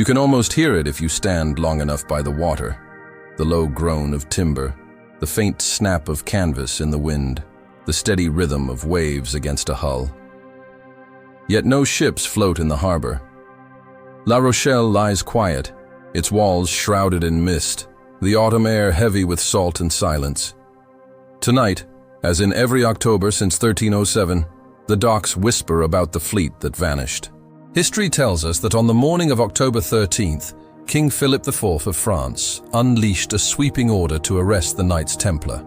You can almost hear it if you stand long enough by the water. The low groan of timber, the faint snap of canvas in the wind, the steady rhythm of waves against a hull. Yet no ships float in the harbor. La Rochelle lies quiet, its walls shrouded in mist, the autumn air heavy with salt and silence. Tonight, as in every October since 1307, the docks whisper about the fleet that vanished. History tells us that on the morning of October 13th, King Philip IV of France unleashed a sweeping order to arrest the Knights Templar.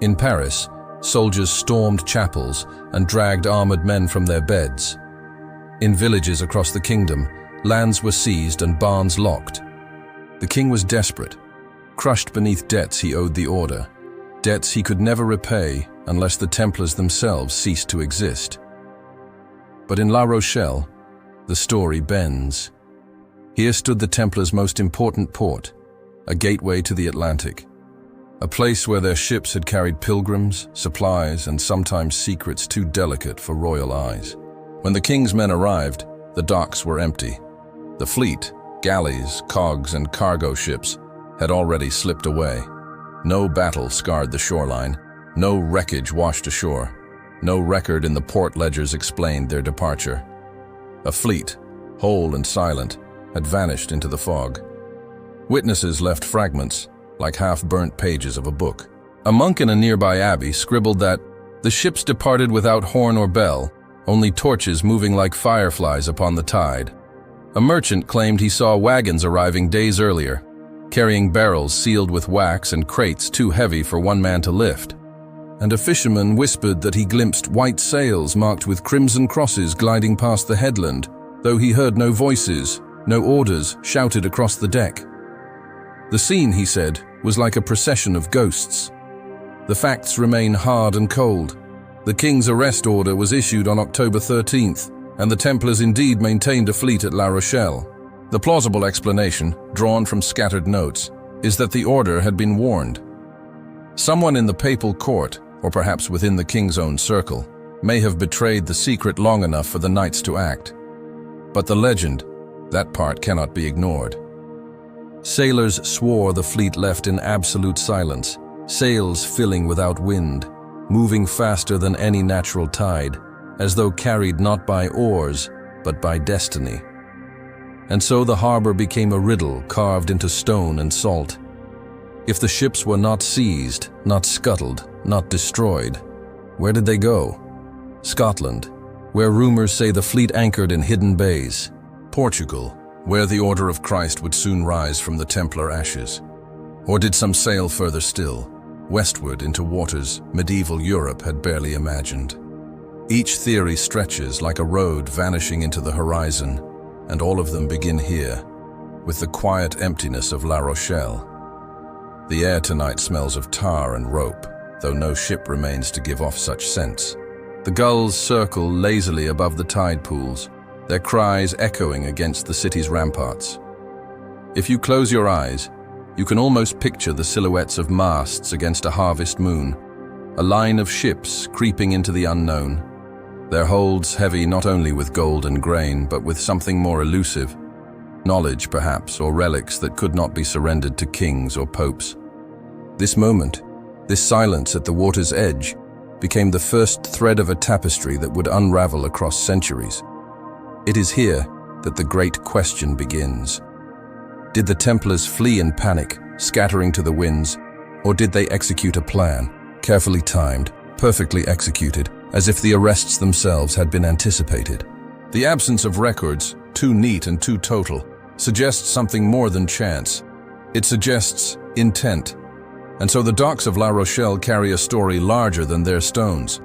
In Paris, soldiers stormed chapels and dragged armored men from their beds. In villages across the kingdom, lands were seized and barns locked. The king was desperate, crushed beneath debts he owed the order, debts he could never repay unless the Templars themselves ceased to exist. But in La Rochelle, the story bends. Here stood the Templars' most important port, a gateway to the Atlantic, a place where their ships had carried pilgrims, supplies, and sometimes secrets too delicate for royal eyes. When the king's men arrived, the docks were empty. The fleet, galleys, cogs, and cargo ships had already slipped away. No battle scarred the shoreline, no wreckage washed ashore, no record in the port ledgers explained their departure. A fleet, whole and silent, had vanished into the fog. Witnesses left fragments, like half-burnt pages of a book. A monk in a nearby abbey scribbled that the ships departed without horn or bell, only torches moving like fireflies upon the tide. A merchant claimed he saw wagons arriving days earlier, carrying barrels sealed with wax and crates too heavy for one man to lift. And a fisherman whispered that he glimpsed white sails marked with crimson crosses gliding past the headland, though he heard no voices, no orders shouted across the deck. The scene, he said, was like a procession of ghosts. The facts remain hard and cold. The king's arrest order was issued on October 13th, and the Templars indeed maintained a fleet at La Rochelle. The plausible explanation, drawn from scattered notes, is that the order had been warned. Someone in the papal court, or perhaps within the king's own circle, may have betrayed the secret long enough for the knights to act. But the legend, that part cannot be ignored. Sailors swore the fleet left in absolute silence, sails filling without wind, moving faster than any natural tide, as though carried not by oars, but by destiny. And so the harbor became a riddle carved into stone and salt. If the ships were not seized, not scuttled, not destroyed, where did they go? Scotland, where rumors say the fleet anchored in hidden bays. Portugal, where the Order of Christ would soon rise from the Templar ashes. Or did some sail further still, westward into waters medieval Europe had barely imagined? Each theory stretches like a road vanishing into the horizon, and all of them begin here, with the quiet emptiness of La Rochelle. The air tonight smells of tar and rope, though no ship remains to give off such scents. The gulls circle lazily above the tide pools, their cries echoing against the city's ramparts. If you close your eyes, you can almost picture the silhouettes of masts against a harvest moon, a line of ships creeping into the unknown, their holds heavy not only with gold and grain, but with something more elusive, knowledge perhaps, or relics that could not be surrendered to kings or popes. This moment, this silence at the water's edge, became the first thread of a tapestry that would unravel across centuries. It is here that the great question begins. Did the Templars flee in panic, scattering to the winds, or did they execute a plan, carefully timed, perfectly executed, as if the arrests themselves had been anticipated? The absence of records, too neat and too total, suggests something more than chance. It suggests intent. And so the docks of La Rochelle carry a story larger than their stones.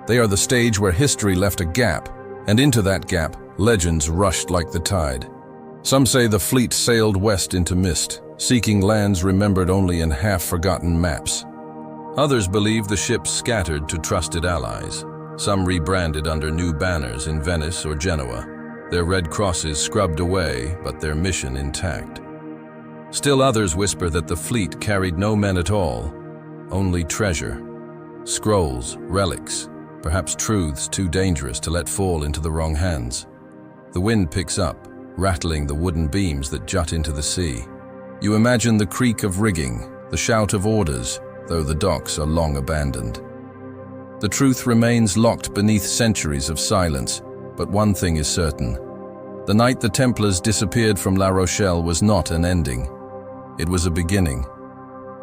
They are the stage where history left a gap, and into that gap, legends rushed like the tide. Some say the fleet sailed west into mist, seeking lands remembered only in half-forgotten maps. Others believe the ships scattered to trusted allies, some rebranded under new banners in Venice or Genoa, their red crosses scrubbed away but their mission intact. Still others whisper that the fleet carried no men at all, only treasure, scrolls, relics, perhaps truths too dangerous to let fall into the wrong hands. The wind picks up, rattling the wooden beams that jut into the sea. You imagine the creak of rigging, the shout of orders, though the docks are long abandoned. The truth remains locked beneath centuries of silence, but one thing is certain. The night the Templars disappeared from La Rochelle was not an ending. It was a beginning.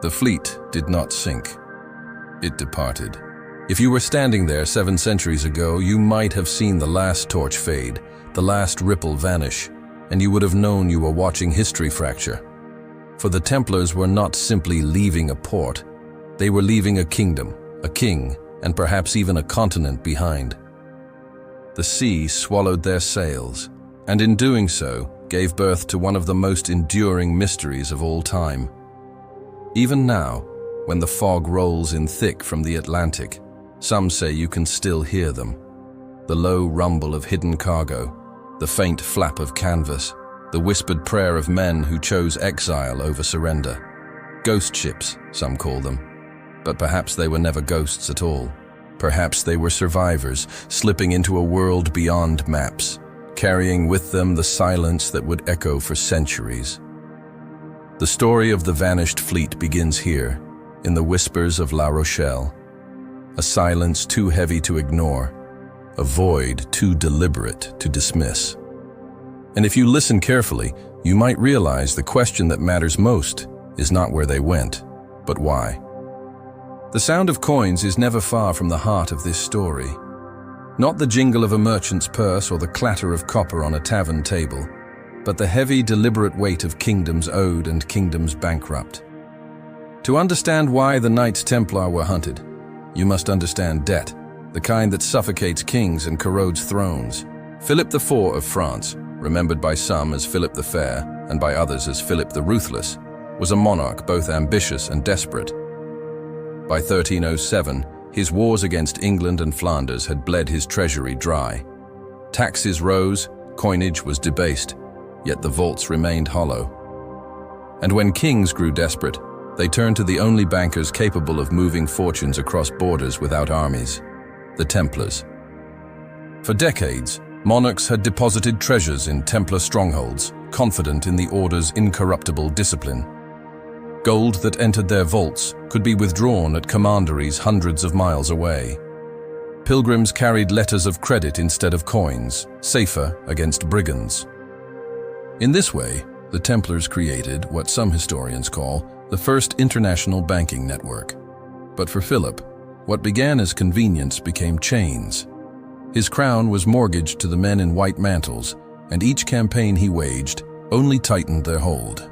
The fleet did not sink. It departed. If you were standing there 7 centuries ago, you might have seen the last torch fade, the last ripple vanish, and you would have known you were watching history fracture. For the Templars were not simply leaving a port. They were leaving a kingdom, a king, and perhaps even a continent behind. The sea swallowed their sails, and in doing so, gave birth to one of the most enduring mysteries of all time. Even now, when the fog rolls in thick from the Atlantic, some say you can still hear them. The low rumble of hidden cargo, the faint flap of canvas, the whispered prayer of men who chose exile over surrender. Ghost ships, some call them. But perhaps they were never ghosts at all. Perhaps they were survivors, slipping into a world beyond maps, carrying with them the silence that would echo for centuries. The story of the vanished fleet begins here, in the whispers of La Rochelle. A silence too heavy to ignore, a void too deliberate to dismiss. And if you listen carefully, you might realize the question that matters most is not where they went, but why. The sound of coins is never far from the heart of this story. Not the jingle of a merchant's purse or the clatter of copper on a tavern table, but the heavy, deliberate weight of kingdoms owed and kingdoms bankrupt. To understand why the Knights Templar were hunted, you must understand debt, the kind that suffocates kings and corrodes thrones. Philip IV of France, remembered by some as Philip the Fair and by others as Philip the Ruthless, was a monarch both ambitious and desperate. By 1307, his wars against England and Flanders had bled his treasury dry. Taxes rose, coinage was debased, yet the vaults remained hollow. And when kings grew desperate, they turned to the only bankers capable of moving fortunes across borders without armies, the Templars. For decades, monarchs had deposited treasures in Templar strongholds, confident in the order's incorruptible discipline. Gold that entered their vaults could be withdrawn at commanderies hundreds of miles away. Pilgrims carried letters of credit instead of coins, safer against brigands. In this way, the Templars created what some historians call the first international banking network. But for Philip, what began as convenience became chains. His crown was mortgaged to the men in white mantles, and each campaign he waged only tightened their hold.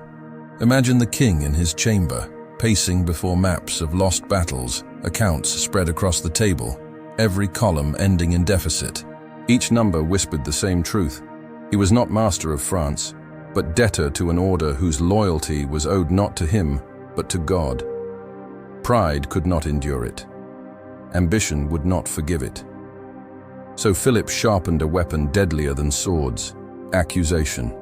Imagine the king in his chamber, pacing before maps of lost battles, accounts spread across the table, every column ending in deficit. Each number whispered the same truth. He was not master of France, but debtor to an order whose loyalty was owed not to him, but to God. Pride could not endure it. Ambition would not forgive it. So Philip sharpened a weapon deadlier than swords: accusation.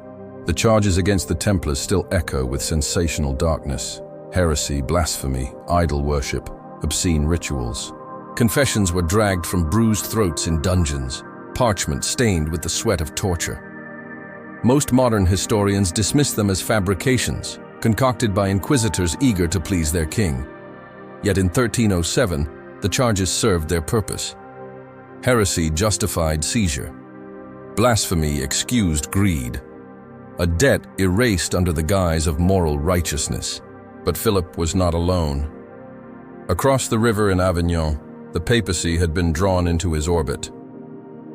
The charges against the Templars still echo with sensational darkness: heresy, blasphemy, idol worship, obscene rituals. Confessions were dragged from bruised throats in dungeons, parchment stained with the sweat of torture. Most modern historians dismiss them as fabrications, concocted by inquisitors eager to please their king. Yet in 1307, the charges served their purpose. Heresy justified seizure. Blasphemy excused greed. A debt erased under the guise of moral righteousness. But Philip was not alone. Across the river in Avignon, the papacy had been drawn into his orbit.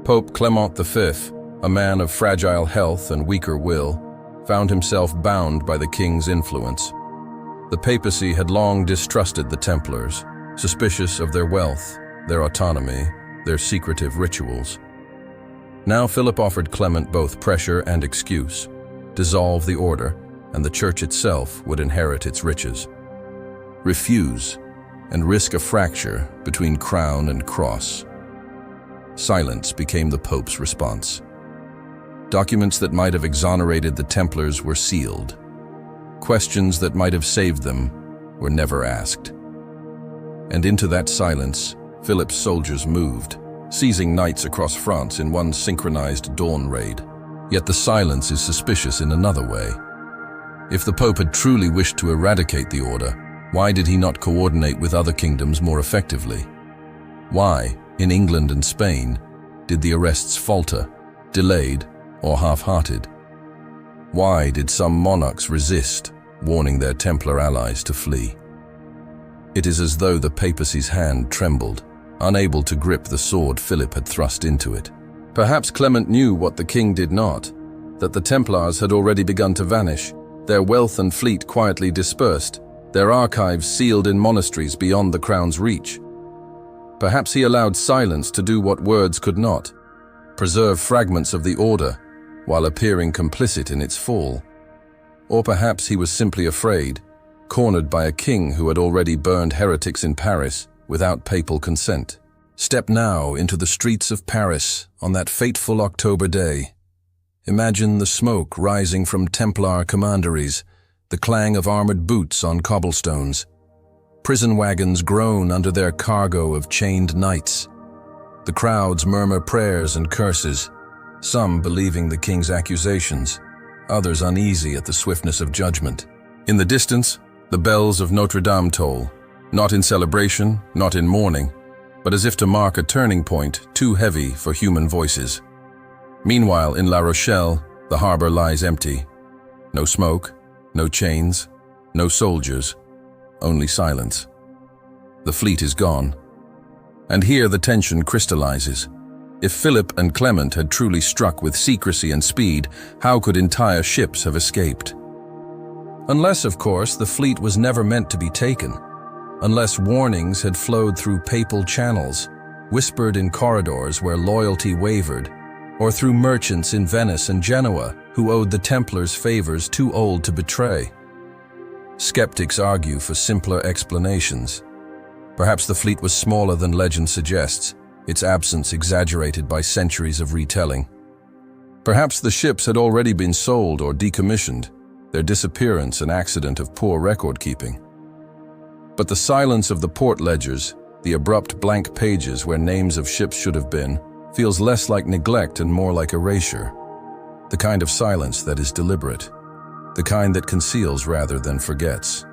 Pope Clement V, a man of fragile health and weaker will, found himself bound by the king's influence. The papacy had long distrusted the Templars, suspicious of their wealth, their autonomy, their secretive rituals. Now Philip offered Clement both pressure and excuse: dissolve the order, and the church itself would inherit its riches. Refuse, and risk a fracture between crown and cross. Silence became the Pope's response. Documents that might have exonerated the Templars were sealed. Questions that might have saved them were never asked. And into that silence, Philip's soldiers moved, seizing knights across France in one synchronized dawn raid. Yet the silence is suspicious in another way. If the Pope had truly wished to eradicate the order, why did he not coordinate with other kingdoms more effectively? Why, in England and Spain, did the arrests falter, delayed, or half-hearted? Why did some monarchs resist, warning their Templar allies to flee? It is as though the papacy's hand trembled, unable to grip the sword Philip had thrust into it. Perhaps Clement knew what the king did not, that the Templars had already begun to vanish, their wealth and fleet quietly dispersed, their archives sealed in monasteries beyond the crown's reach. Perhaps he allowed silence to do what words could not, preserve fragments of the order while appearing complicit in its fall. Or perhaps he was simply afraid, cornered by a king who had already burned heretics in Paris without papal consent. Step now into the streets of Paris on that fateful October day. Imagine the smoke rising from Templar commanderies, the clang of armored boots on cobblestones. Prison wagons groan under their cargo of chained knights. The crowds murmur prayers and curses, some believing the king's accusations, others uneasy at the swiftness of judgment. In the distance, the bells of Notre Dame toll, not in celebration, not in mourning, but as if to mark a turning point too heavy for human voices. Meanwhile, in La Rochelle, the harbor lies empty. No smoke, no chains, no soldiers, only silence. The fleet is gone. And here the tension crystallizes. If Philip and Clement had truly struck with secrecy and speed, how could entire ships have escaped? Unless, of course, the fleet was never meant to be taken. Unless warnings had flowed through papal channels, whispered in corridors where loyalty wavered, or through merchants in Venice and Genoa who owed the Templars favors too old to betray. Skeptics argue for simpler explanations. Perhaps the fleet was smaller than legend suggests, its absence exaggerated by centuries of retelling. Perhaps the ships had already been sold or decommissioned, their disappearance an accident of poor record-keeping. But the silence of the port ledgers, the abrupt blank pages where names of ships should have been, feels less like neglect and more like erasure. The kind of silence that is deliberate, the kind that conceals rather than forgets.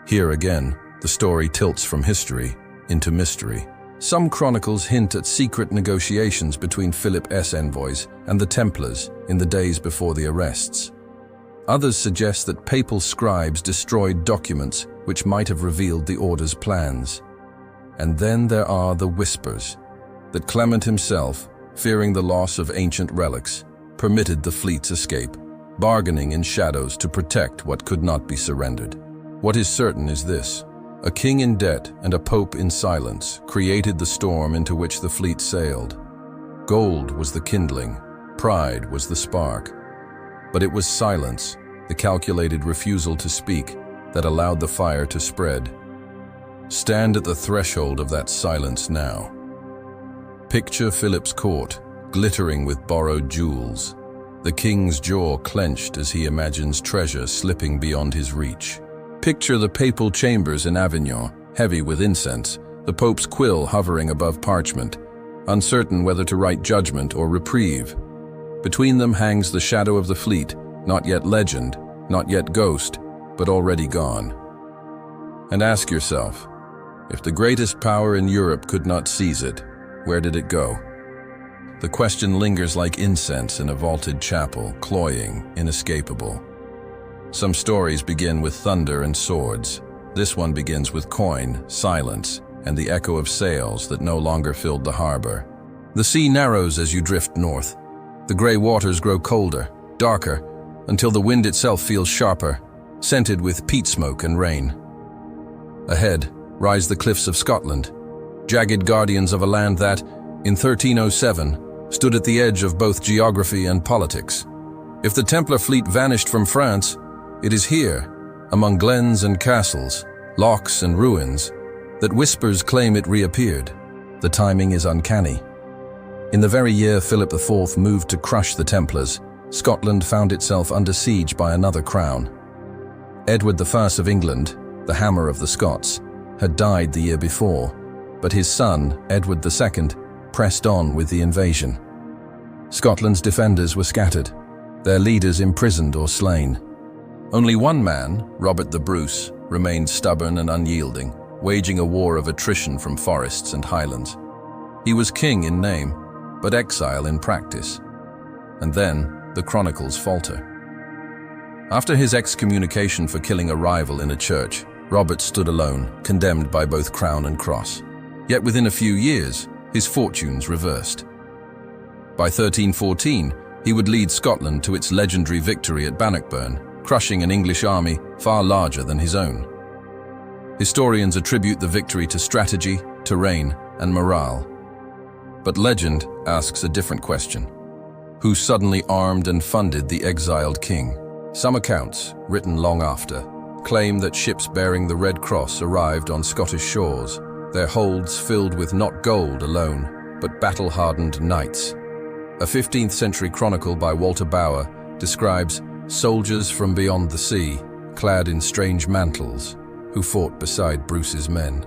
Here again, the story tilts from history into mystery. Some chronicles hint at secret negotiations between Philip's envoys and the Templars in the days before the arrests. Others suggest that papal scribes destroyed documents which might have revealed the order's plans. And then there are the whispers, that Clement himself, fearing the loss of ancient relics, permitted the fleet's escape, bargaining in shadows to protect what could not be surrendered. What is certain is this: a king in debt and a pope in silence created the storm into which the fleet sailed. Gold was the kindling, pride was the spark. But it was silence, the calculated refusal to speak, that allowed the fire to spread. Stand at the threshold of that silence now. Picture Philip's court, glittering with borrowed jewels, the king's jaw clenched as he imagines treasure slipping beyond his reach. Picture the papal chambers in Avignon, heavy with incense, the pope's quill hovering above parchment, uncertain whether to write judgment or reprieve. Between them hangs the shadow of the fleet, not yet legend, not yet ghost, but already gone. And ask yourself, if the greatest power in Europe could not seize it, where did it go? The question lingers like incense in a vaulted chapel, cloying, inescapable. Some stories begin with thunder and swords. This one begins with coin, silence, and the echo of sails that no longer filled the harbor. The sea narrows as you drift north. The gray waters grow colder, darker, until the wind itself feels sharper, scented with peat smoke and rain. Ahead rise the cliffs of Scotland, jagged guardians of a land that, in 1307, stood at the edge of both geography and politics. If the Templar fleet vanished from France, it is here, among glens and castles, lochs and ruins, that whispers claim it reappeared. The timing is uncanny. In the very year Philip IV moved to crush the Templars, Scotland found itself under siege by another crown. Edward I of England, the Hammer of the Scots, had died the year before, but his son, Edward II, pressed on with the invasion. Scotland's defenders were scattered, their leaders imprisoned or slain. Only one man, Robert the Bruce, remained stubborn and unyielding, waging a war of attrition from forests and highlands. He was king in name, but exile in practice. And then the chronicles falter. After his excommunication for killing a rival in a church, Robert stood alone, condemned by both crown and cross. Yet within a few years, his fortunes reversed. By 1314, he would lead Scotland to its legendary victory at Bannockburn, crushing an English army far larger than his own. Historians attribute the victory to strategy, terrain, and morale. But legend asks a different question. Who suddenly armed and funded the exiled king? Some accounts, written long after, claim that ships bearing the Red Cross arrived on Scottish shores, their holds filled with not gold alone, but battle-hardened knights. A 15th century chronicle by Walter Bower describes soldiers from beyond the sea, clad in strange mantles, who fought beside Bruce's men.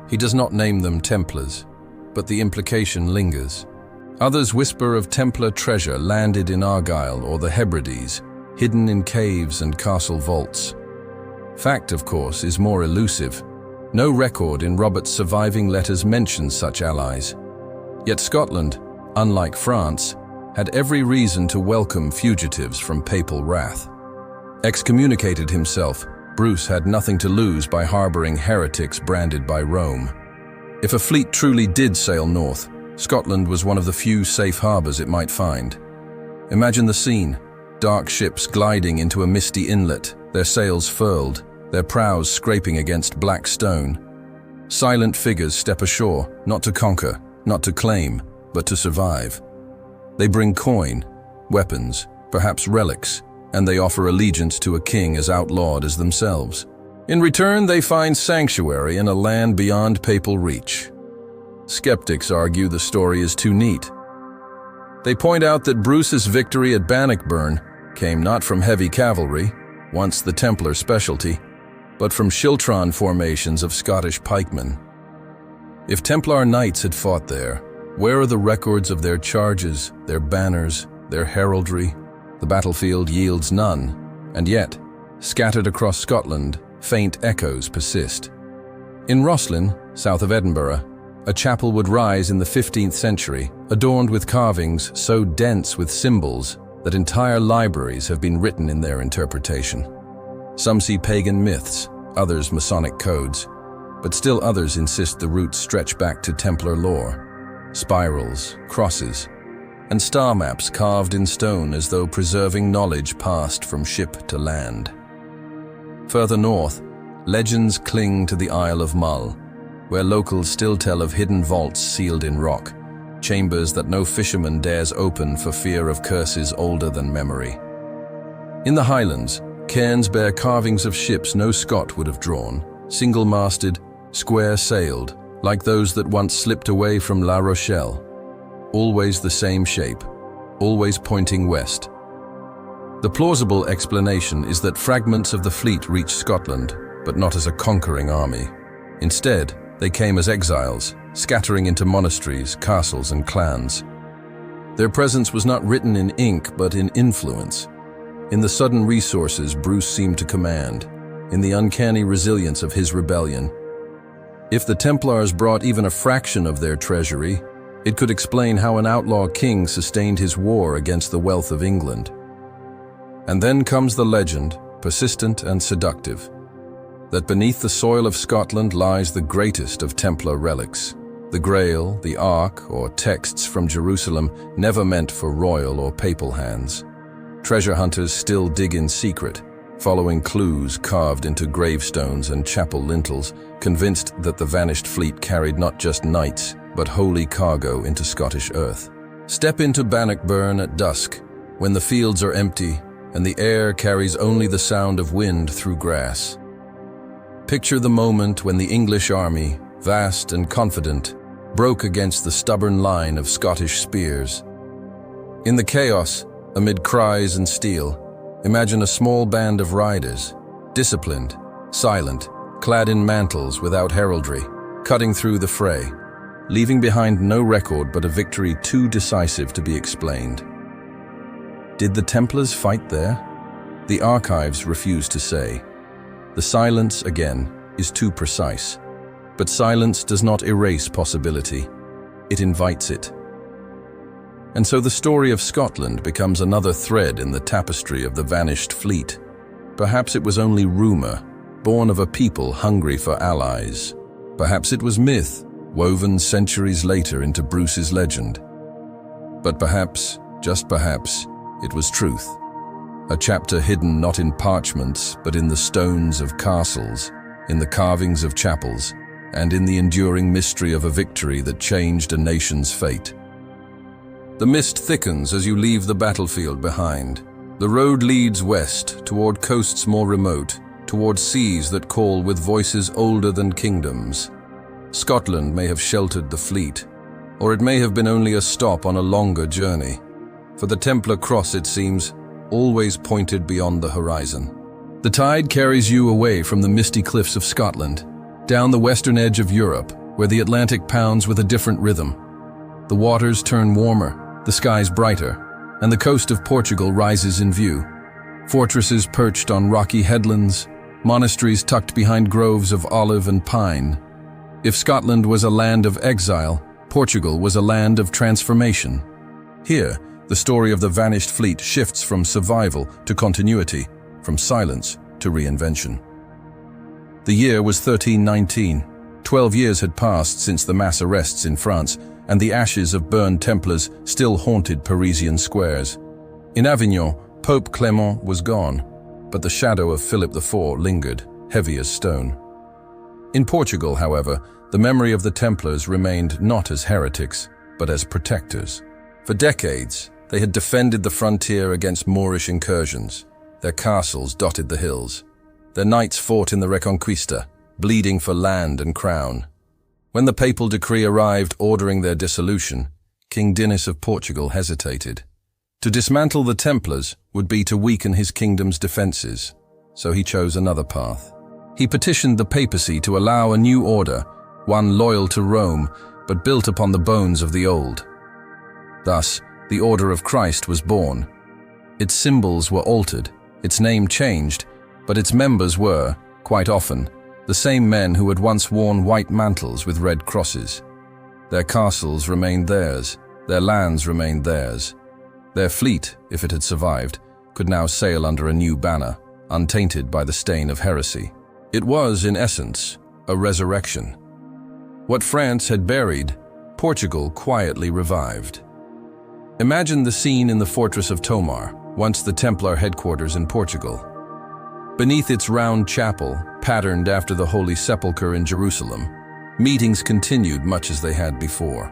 He does not name them Templars, but the implication lingers. Others whisper of Templar treasure landed in Argyll or the Hebrides, hidden in caves and castle vaults. Fact, of course, is more elusive. No record in Robert's surviving letters mentions such allies. Yet Scotland, unlike France, had every reason to welcome fugitives from papal wrath. Excommunicated himself, Bruce had nothing to lose by harboring heretics branded by Rome. If a fleet truly did sail north, Scotland was one of the few safe harbors it might find. Imagine the scene: dark ships gliding into a misty inlet, their sails furled, their prows scraping against black stone. Silent figures step ashore, not to conquer, not to claim, but to survive. They bring coin, weapons, perhaps relics, and they offer allegiance to a king as outlawed as themselves. In return, they find sanctuary in a land beyond papal reach. Skeptics argue the story is too neat. They point out that Bruce's victory at Bannockburn came not from heavy cavalry, once the Templar specialty, but from schiltron formations of Scottish pikemen. If Templar knights had fought there, where are the records of their charges, their banners, their heraldry? The battlefield yields none, and yet, scattered across Scotland, faint echoes persist. In Rochelle, south of Edinburgh, a chapel would rise in the 15th century, adorned with carvings so dense with symbols that entire libraries have been written in their interpretation. Some see pagan myths, others Masonic codes, but still others insist the roots stretch back to Templar lore. Spirals, crosses, and star maps carved in stone as though preserving knowledge passed from ship to land. Further north, legends cling to the Isle of Mull, where locals still tell of hidden vaults sealed in rock, chambers that no fisherman dares open for fear of curses older than memory. In the Highlands, cairns bear carvings of ships no Scot would have drawn, single-masted, square-sailed, like those that once slipped away from La Rochelle. Always the same shape, always pointing west. The plausible explanation is that fragments of the fleet reached Scotland, but not as a conquering army. Instead, they came as exiles, scattering into monasteries, castles, and clans. Their presence was not written in ink, but in influence. In the sudden resources Bruce seemed to command, in the uncanny resilience of his rebellion. If the Templars brought even a fraction of their treasury, it could explain how an outlaw king sustained his war against the wealth of England. And then comes the legend, persistent and seductive, that beneath the soil of Scotland lies the greatest of Templar relics, the Grail, the Ark, or texts from Jerusalem never meant for royal or papal hands. Treasure hunters still dig in secret, following clues carved into gravestones and chapel lintels, convinced that the vanished fleet carried not just knights, but holy cargo into Scottish earth. Step into Bannockburn at dusk, when the fields are empty and the air carries only the sound of wind through grass. Picture the moment when the English army, vast and confident, broke against the stubborn line of Scottish spears. In the chaos, amid cries and steel, imagine a small band of riders, disciplined, silent, clad in mantles without heraldry, cutting through the fray. leaving behind no record but a victory too decisive to be explained. Did the Templars fight there? The archives refuse to say. The silence, again, is too precise. But silence does not erase possibility. It invites it. And so the story of Scotland becomes another thread in the tapestry of the vanished fleet. Perhaps it was only rumor, born of a people hungry for allies. Perhaps it was myth, woven centuries later into Bruce's legend. But perhaps, just perhaps, it was truth. A chapter hidden not in parchments, but in the stones of castles, in the carvings of chapels, and in the enduring mystery of a victory that changed a nation's fate. The mist thickens as you leave the battlefield behind. The road leads west, toward coasts more remote, toward seas that call with voices older than kingdoms. Scotland may have sheltered the fleet, or it may have been only a stop on a longer journey. For the Templar cross, it seems, always pointed beyond the horizon. The tide carries you away from the misty cliffs of Scotland, down the western edge of Europe, where the Atlantic pounds with a different rhythm. The waters turn warmer, the skies brighter, and the coast of Portugal rises in view. Fortresses perched on rocky headlands, monasteries tucked behind groves of olive and pine. If Scotland was a land of exile, Portugal was a land of transformation. Here, the story of the vanished fleet shifts from survival to continuity, from silence to reinvention. The year was 1319. 12 years had passed since the mass arrests in France, and the ashes of burned Templars still haunted Parisian squares. In Avignon, Pope Clement was gone, but the shadow of Philip IV lingered, heavy as stone. In Portugal, however, the memory of the Templars remained not as heretics, but as protectors. For decades, they had defended the frontier against Moorish incursions. Their castles dotted the hills. Their knights fought in the Reconquista, bleeding for land and crown. When the papal decree arrived ordering their dissolution, King Dinis of Portugal hesitated. To dismantle the Templars would be to weaken his kingdom's defenses, so he chose another path. He petitioned the papacy to allow a new order, one loyal to Rome, but built upon the bones of the old. Thus, the Order of Christ was born. Its symbols were altered, its name changed, but its members were, quite often, the same men who had once worn white mantles with red crosses. Their castles remained theirs, their lands remained theirs. Their fleet, if it had survived, could now sail under a new banner, untainted by the stain of heresy. It was, in essence, a resurrection. What France had buried, Portugal quietly revived. Imagine the scene in the fortress of Tomar, once the Templar headquarters in Portugal. Beneath its round chapel, patterned after the Holy Sepulchre in Jerusalem, meetings continued much as they had before.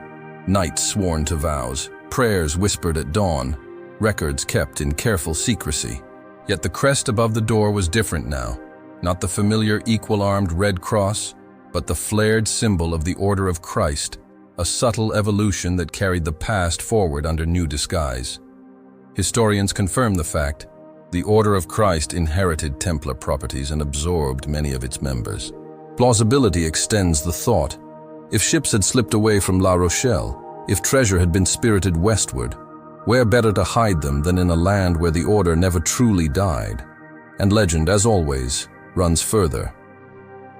Knights sworn to vows, prayers whispered at dawn, records kept in careful secrecy. Yet the crest above the door was different now, not the familiar equal-armed red cross, but the flared symbol of the Order of Christ, a subtle evolution that carried the past forward under new disguise. Historians confirm the fact. The Order of Christ inherited Templar properties and absorbed many of its members. Plausibility extends the thought. If ships had slipped away from La Rochelle, if treasure had been spirited westward, where better to hide them than in a land where the Order never truly died? And legend, as always, runs further.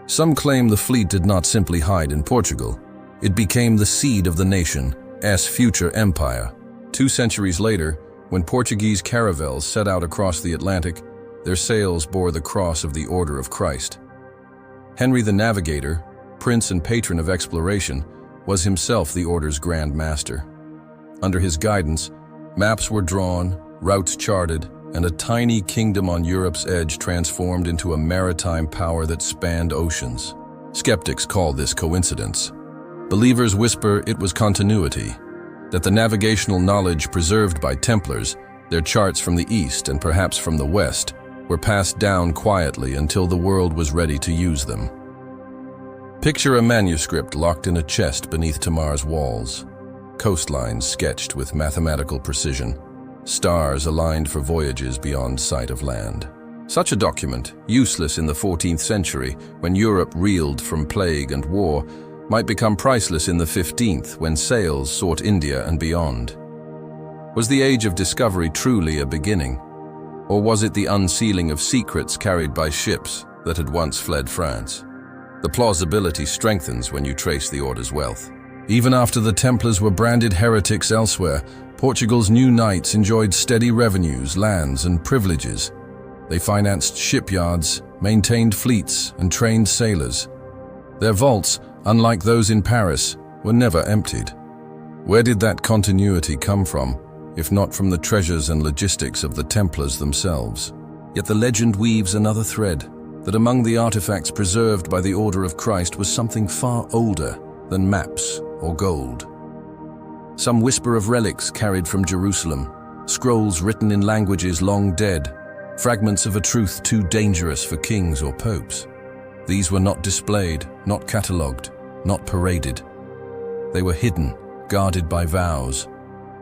Some claim the fleet did not simply hide in Portugal. It became the seed of the nation's future empire. 2 centuries later, when Portuguese caravels set out across the Atlantic, their sails bore the cross of the Order of Christ. Henry the Navigator, prince and patron of exploration, was himself the Order's Grand Master. Under his guidance, maps were drawn, routes charted, and a tiny kingdom on Europe's edge transformed into a maritime power that spanned oceans. Skeptics call this coincidence. Believers whisper it was continuity, that the navigational knowledge preserved by Templars, their charts from the east and perhaps from the west, were passed down quietly until the world was ready to use them. Picture a manuscript locked in a chest beneath Tamar's walls, coastlines sketched with mathematical precision, stars aligned for voyages beyond sight of land. Such a document, useless in the 14th century when Europe reeled from plague and war, might become priceless in the 15th when sails sought India and beyond. Was the age of discovery truly a beginning? Or was it the unsealing of secrets carried by ships that had once fled France? The plausibility strengthens when you trace the order's wealth. Even after the Templars were branded heretics elsewhere, Portugal's new knights enjoyed steady revenues, lands, and privileges. They financed shipyards, maintained fleets, and trained sailors. Their vaults, unlike those in Paris, were never emptied. Where did that continuity come from, if not from the treasures and logistics of the Templars themselves? Yet the legend weaves another thread, that among the artifacts preserved by the Order of Christ was something far older than maps or gold. Some whisper of relics carried from Jerusalem, scrolls written in languages long dead, fragments of a truth too dangerous for kings or popes. These were not displayed, not catalogued, not paraded. They were hidden, guarded by vows.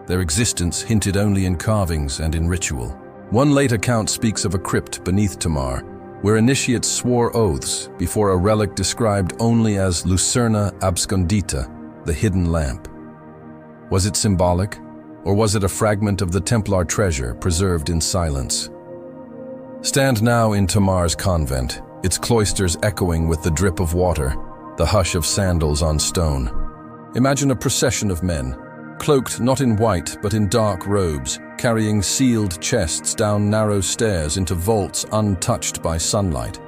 Their existence hinted only in carvings and in ritual. One late account speaks of a crypt beneath Tamar, where initiates swore oaths before a relic described only as Lucerna abscondita, the hidden lamp. Was it symbolic, or was it a fragment of the Templar treasure preserved in silence? Stand now in Tamar's convent, its cloisters echoing with the drip of water, the hush of sandals on stone. Imagine a procession of men, cloaked not in white but in dark robes, carrying sealed chests down narrow stairs into vaults untouched by sunlight.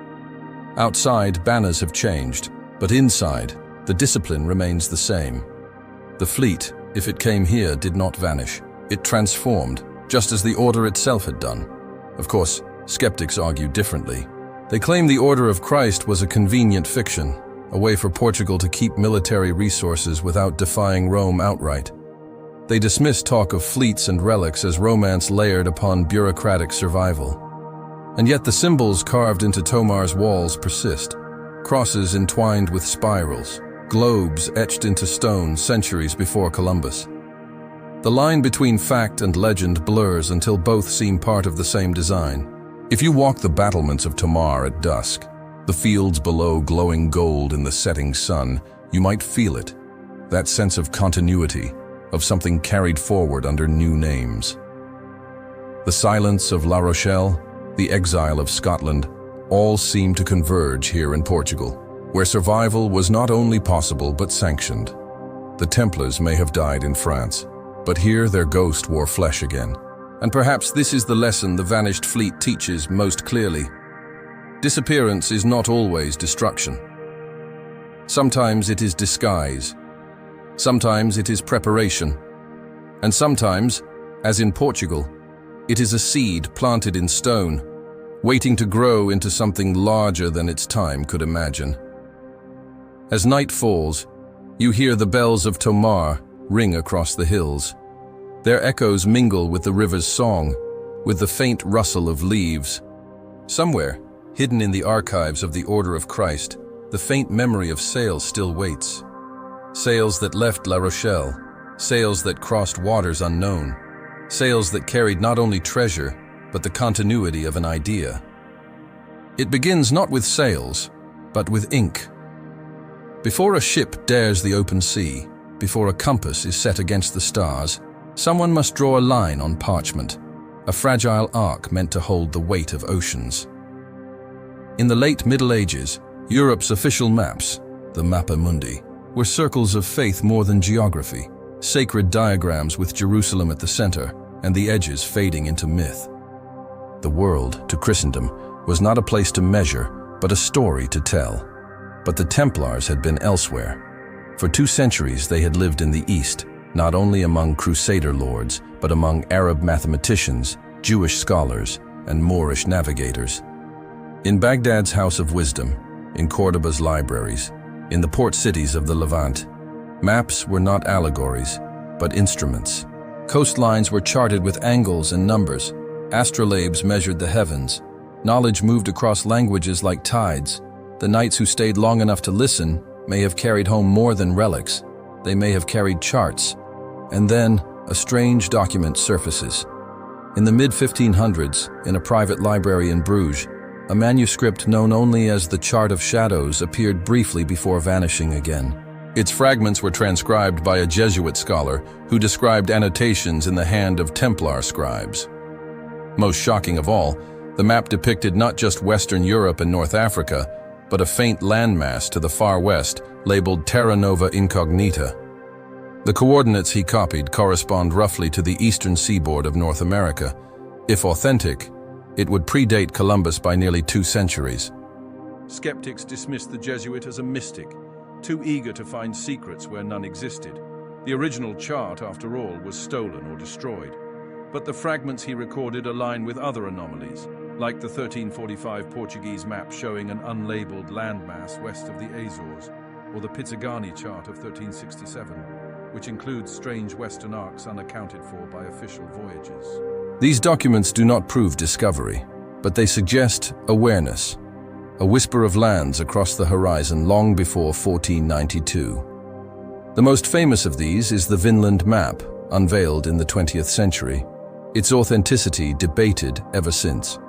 Outside, banners have changed, but inside, the discipline remains the same. The fleet, if it came here, did not vanish. It transformed, just as the Order itself had done. Of course, skeptics argue differently. They claim the Order of Christ was a convenient fiction, a way for Portugal to keep military resources without defying Rome outright. They dismiss talk of fleets and relics as romance layered upon bureaucratic survival. And yet the symbols carved into Tamar's walls persist. Crosses entwined with spirals, globes etched into stone centuries before Columbus. The line between fact and legend blurs until both seem part of the same design. If you walk the battlements of Tamar at dusk, the fields below glowing gold in the setting sun, you might feel it, that sense of continuity, of something carried forward under new names. The silence of La Rochelle, the exile of Scotland, all seem to converge here in Portugal, where survival was not only possible but sanctioned. The Templars may have died in France, but here their ghost wore flesh again. And perhaps this is the lesson the vanished fleet teaches most clearly. Disappearance is not always destruction. Sometimes it is disguise. Sometimes it is preparation. And sometimes, as in Portugal, it is a seed planted in stone, waiting to grow into something larger than its time could imagine. As night falls, you hear the bells of Tamar ring across the hills. Their echoes mingle with the river's song, with the faint rustle of leaves. Somewhere, hidden in the archives of the Order of Christ, the faint memory of sails still waits. Sails that left La Rochelle, sails that crossed waters unknown, sails that carried not only treasure, but the continuity of an idea. It begins not with sails, but with ink. Before a ship dares the open sea, before a compass is set against the stars, someone must draw a line on parchment, a fragile arc meant to hold the weight of oceans. In the late Middle Ages, Europe's official maps, the Mappa Mundi, were circles of faith more than geography, sacred diagrams with Jerusalem at the center and the edges fading into myth. The world, to Christendom, was not a place to measure, but a story to tell. But the Templars had been elsewhere. For 2 centuries they had lived in the East, not only among Crusader lords, but among Arab mathematicians, Jewish scholars, and Moorish navigators. In Baghdad's House of Wisdom, in Cordoba's libraries, in the port cities of the Levant, maps were not allegories, but instruments. Coastlines were charted with angles and numbers. Astrolabes measured the heavens. Knowledge moved across languages like tides. The knights who stayed long enough to listen may have carried home more than relics. They may have carried charts. And then, a strange document surfaces. In the mid-1500s, in a private library in Bruges, a manuscript known only as the Chart of Shadows appeared briefly before vanishing again. Its fragments were transcribed by a Jesuit scholar who described annotations in the hand of Templar scribes. Most shocking of all, the map depicted not just Western Europe and North Africa, but a faint landmass to the far west labeled Terra Nova Incognita. The coordinates he copied correspond roughly to the eastern seaboard of North America. If authentic, it would predate Columbus by nearly 2 centuries. Skeptics dismissed the Jesuit as a mystic, too eager to find secrets where none existed. The original chart, after all, was stolen or destroyed. But the fragments he recorded align with other anomalies, like the 1345 Portuguese map showing an unlabeled landmass west of the Azores, or the Pizzigani chart of 1367, which includes strange western arcs unaccounted for by official voyages. These documents do not prove discovery, but they suggest awareness, a whisper of lands across the horizon long before 1492. The most famous of these is the Vinland map, unveiled in the 20th century, its authenticity debated ever since.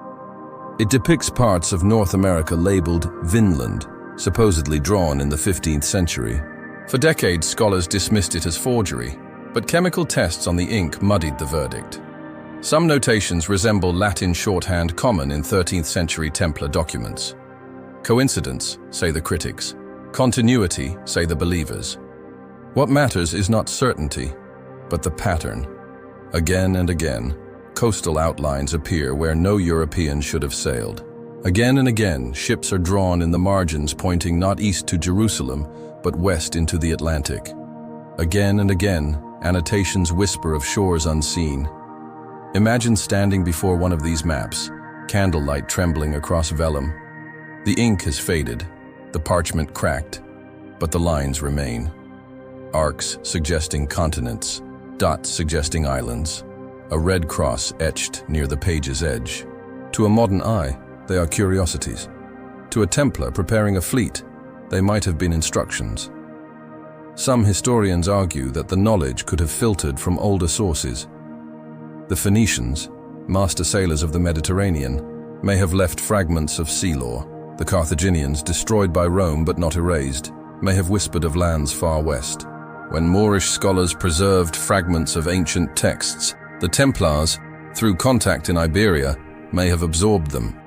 It depicts parts of North America labeled Vinland, supposedly drawn in the 15th century. For decades, scholars dismissed it as forgery, but chemical tests on the ink muddied the verdict. Some notations resemble Latin shorthand common in 13th century Templar documents. Coincidence, say the critics. Continuity, say the believers. What matters is not certainty, but the pattern. Again and again, coastal outlines appear where no European should have sailed. Again and again, ships are drawn in the margins pointing not east to Jerusalem, but west into the Atlantic. Again and again, annotations whisper of shores unseen. Imagine standing before one of these maps, candlelight trembling across vellum. The ink has faded, the parchment cracked, but the lines remain. Arcs suggesting continents, dots suggesting islands, a red cross etched near the page's edge. To a modern eye, they are curiosities. To a Templar preparing a fleet, they might have been instructions. Some historians argue that the knowledge could have filtered from older sources. The Phoenicians, master sailors of the Mediterranean, may have left fragments of sea lore. The Carthaginians, destroyed by Rome but not erased, may have whispered of lands far west. When Moorish scholars preserved fragments of ancient texts, the Templars, through contact in Iberia, may have absorbed them.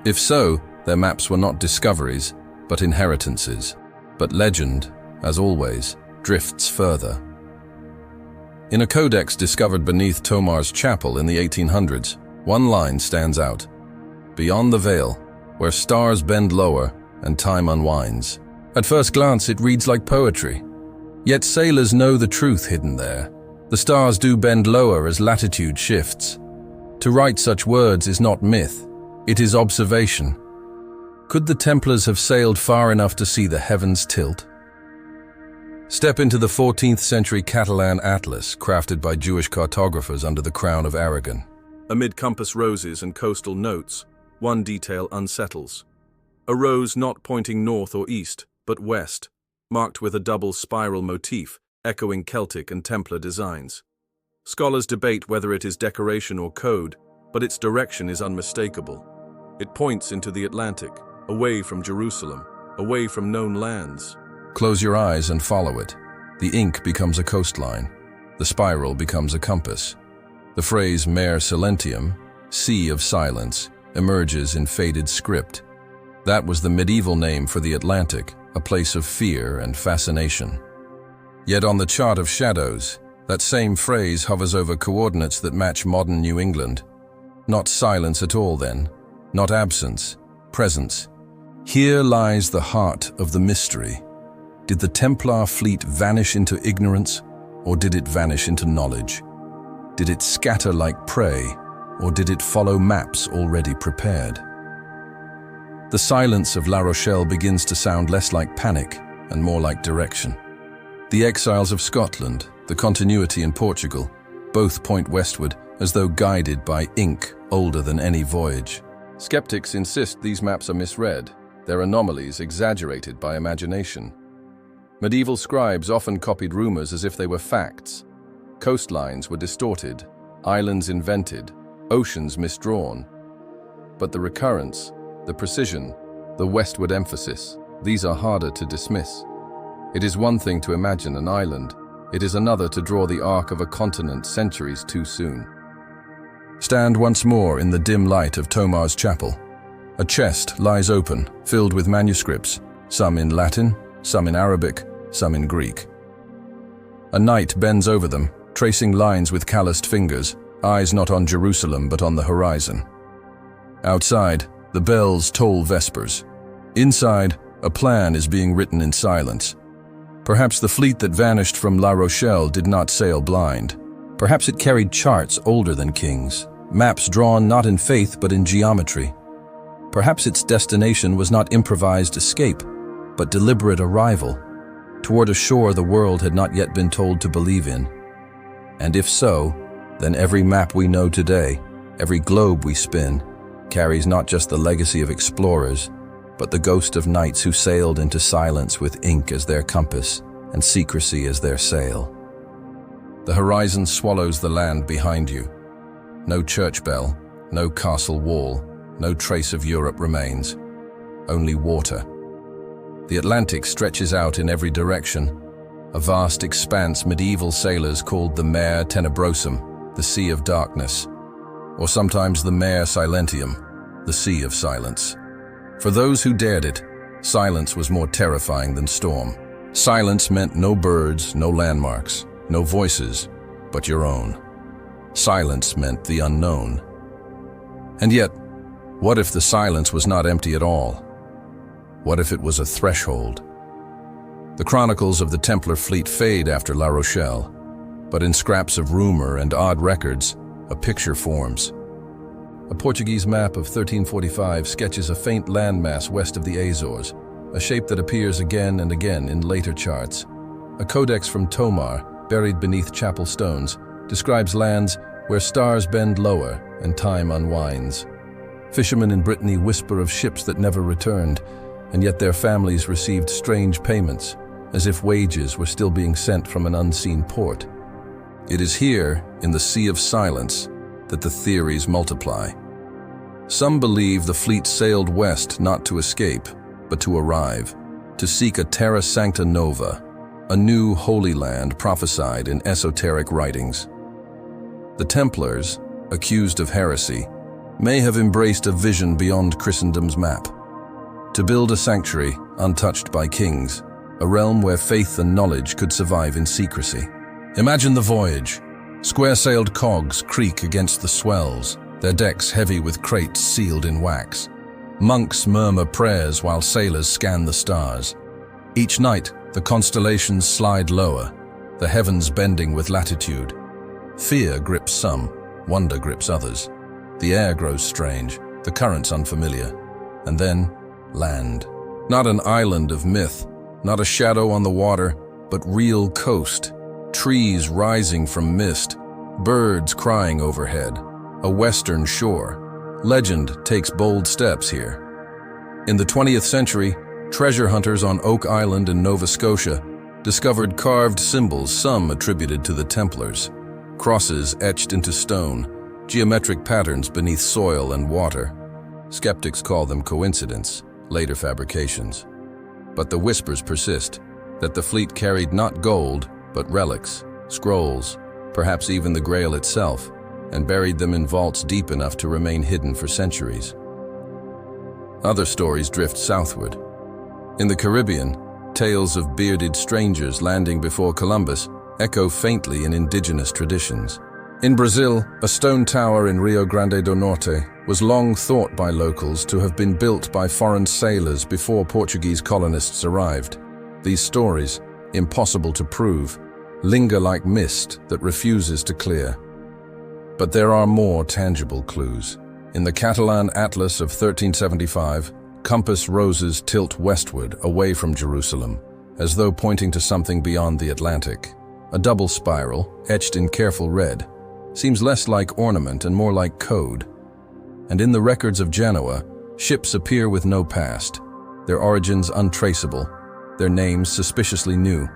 If so, their maps were not discoveries, but inheritances. But legend, as always, drifts further. In a codex discovered beneath Tomar's chapel in the 1800s, one line stands out. Beyond the veil, where stars bend lower and time unwinds. At first glance, it reads like poetry. Yet sailors know the truth hidden there. The stars do bend lower as latitude shifts. To write such words is not myth, it is observation. Could the Templars have sailed far enough to see the heavens tilt? Step into the 14th century Catalan atlas crafted by Jewish cartographers under the crown of Aragon. Amid compass roses and coastal notes, one detail unsettles. A rose not pointing north or east, but west, marked with a double spiral motif, echoing Celtic and Templar designs. Scholars debate whether it is decoration or code, but its direction is unmistakable. It points into the Atlantic, away from Jerusalem, away from known lands. Close your eyes and follow it. The ink becomes a coastline. The spiral becomes a compass. The phrase Mare Silentium, Sea of Silence, emerges in faded script. That was the medieval name for the Atlantic, a place of fear and fascination. Yet on the chart of shadows, that same phrase hovers over coordinates that match modern New England. Not silence at all then, not absence, presence. Here lies the heart of the mystery. Did the Templar fleet vanish into ignorance, or did it vanish into knowledge? Did it scatter like prey, or did it follow maps already prepared? The silence of La Rochelle begins to sound less like panic and more like direction. The exiles of Scotland, the continuity in Portugal, both point westward as though guided by ink older than any voyage. Skeptics insist these maps are misread, their anomalies exaggerated by imagination. Medieval scribes often copied rumors as if they were facts. Coastlines were distorted, islands invented, oceans misdrawn. But the recurrence, the precision, the westward emphasis, these are harder to dismiss. It is one thing to imagine an island. It is another to draw the arc of a continent centuries too soon. Stand once more in the dim light of Tomar's chapel. A chest lies open, filled with manuscripts, some in Latin, some in Arabic, some in Greek. A knight bends over them, tracing lines with calloused fingers, eyes not on Jerusalem but on the horizon. Outside, the bells toll vespers. Inside, a plan is being written in silence. Perhaps the fleet that vanished from La Rochelle did not sail blind. Perhaps it carried charts older than kings, maps drawn not in faith but in geometry. Perhaps its destination was not improvised escape, but deliberate arrival, toward a shore the world had not yet been told to believe in. And if so, then every map we know today, every globe we spin, carries not just the legacy of explorers, but the ghost of knights who sailed into silence with ink as their compass and secrecy as their sail. The horizon swallows the land behind you. No church bell, no castle wall, no trace of Europe remains. Only water. The Atlantic stretches out in every direction, a vast expanse medieval sailors called the Mare Tenebrosum, the Sea of Darkness, or sometimes the Mare Silentium, the Sea of Silence. For those who dared it, silence was more terrifying than storm. Silence meant no birds, no landmarks, no voices, but your own. Silence meant the unknown. And yet, what if the silence was not empty at all? What if it was a threshold? The chronicles of the Templar fleet fade after La Rochelle, but in scraps of rumor and odd records, a picture forms. A Portuguese map of 1345 sketches a faint landmass west of the Azores, a shape that appears again and again in later charts. A codex from Tomar, buried beneath chapel stones, describes lands where stars bend lower and time unwinds. Fishermen in Brittany whisper of ships that never returned, and yet their families received strange payments, as if wages were still being sent from an unseen port. It is here, in the Sea of Silence, that the theories multiply. Some believe the fleet sailed west not to escape, but to arrive, to seek a terra sancta nova, a new holy land prophesied in esoteric writings. The Templars, accused of heresy, may have embraced a vision beyond Christendom's map, to build a sanctuary untouched by kings, a realm where faith and knowledge could survive in secrecy. Imagine the voyage. Square-sailed cogs creak against the swells, their decks heavy with crates sealed in wax. Monks murmur prayers while sailors scan the stars. Each night, the constellations slide lower, the heavens bending with latitude. Fear grips some, wonder grips others. The air grows strange, the currents unfamiliar. And then, land. Not an island of myth, not a shadow on the water, but real coast. Trees rising from mist, birds crying overhead, a western shore. Legend takes bold steps here. In the 20th century, treasure hunters on Oak Island in Nova Scotia discovered carved symbols, some attributed to the Templars. Crosses etched into stone, geometric patterns beneath soil and water. Skeptics call them coincidence, later fabrications. But the whispers persist, that the fleet carried not gold, but relics, scrolls, perhaps even the Grail itself, and buried them in vaults deep enough to remain hidden for centuries. Other stories drift southward. In the Caribbean, tales of bearded strangers landing before Columbus echo faintly in indigenous traditions. In Brazil, a stone tower in Rio Grande do Norte was long thought by locals to have been built by foreign sailors before Portuguese colonists arrived. These stories, impossible to prove, linger like mist that refuses to clear. But there are more tangible clues. In the Catalan Atlas of 1375, compass roses tilt westward, away from Jerusalem, as though pointing to something beyond the Atlantic. A double spiral, etched in careful red, seems less like ornament and more like code. And in the records of Genoa, ships appear with no past, their origins untraceable, their names suspiciously new.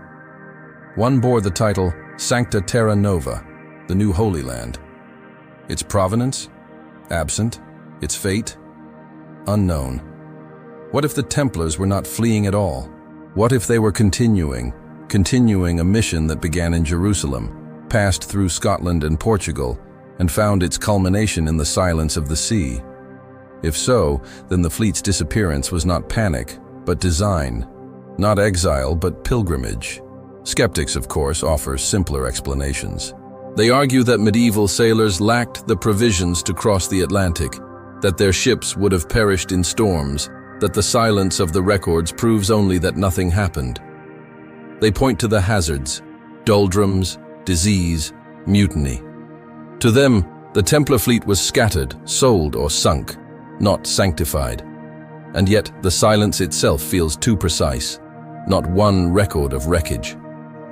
One bore the title Sancta Terra Nova, the New Holy Land. Its provenance? Absent. Its fate? Unknown. What if the Templars were not fleeing at all? What if they were continuing a mission that began in Jerusalem, passed through Scotland and Portugal, and found its culmination in the silence of the sea? If so, then the fleet's disappearance was not panic, but design. Not exile, but pilgrimage. Skeptics, of course, offer simpler explanations. They argue that medieval sailors lacked the provisions to cross the Atlantic, that their ships would have perished in storms, that the silence of the records proves only that nothing happened. They point to the hazards, doldrums, disease, mutiny. To them, the Templar fleet was scattered, sold, or sunk, not sanctified. And yet, the silence itself feels too precise. Not one record of wreckage,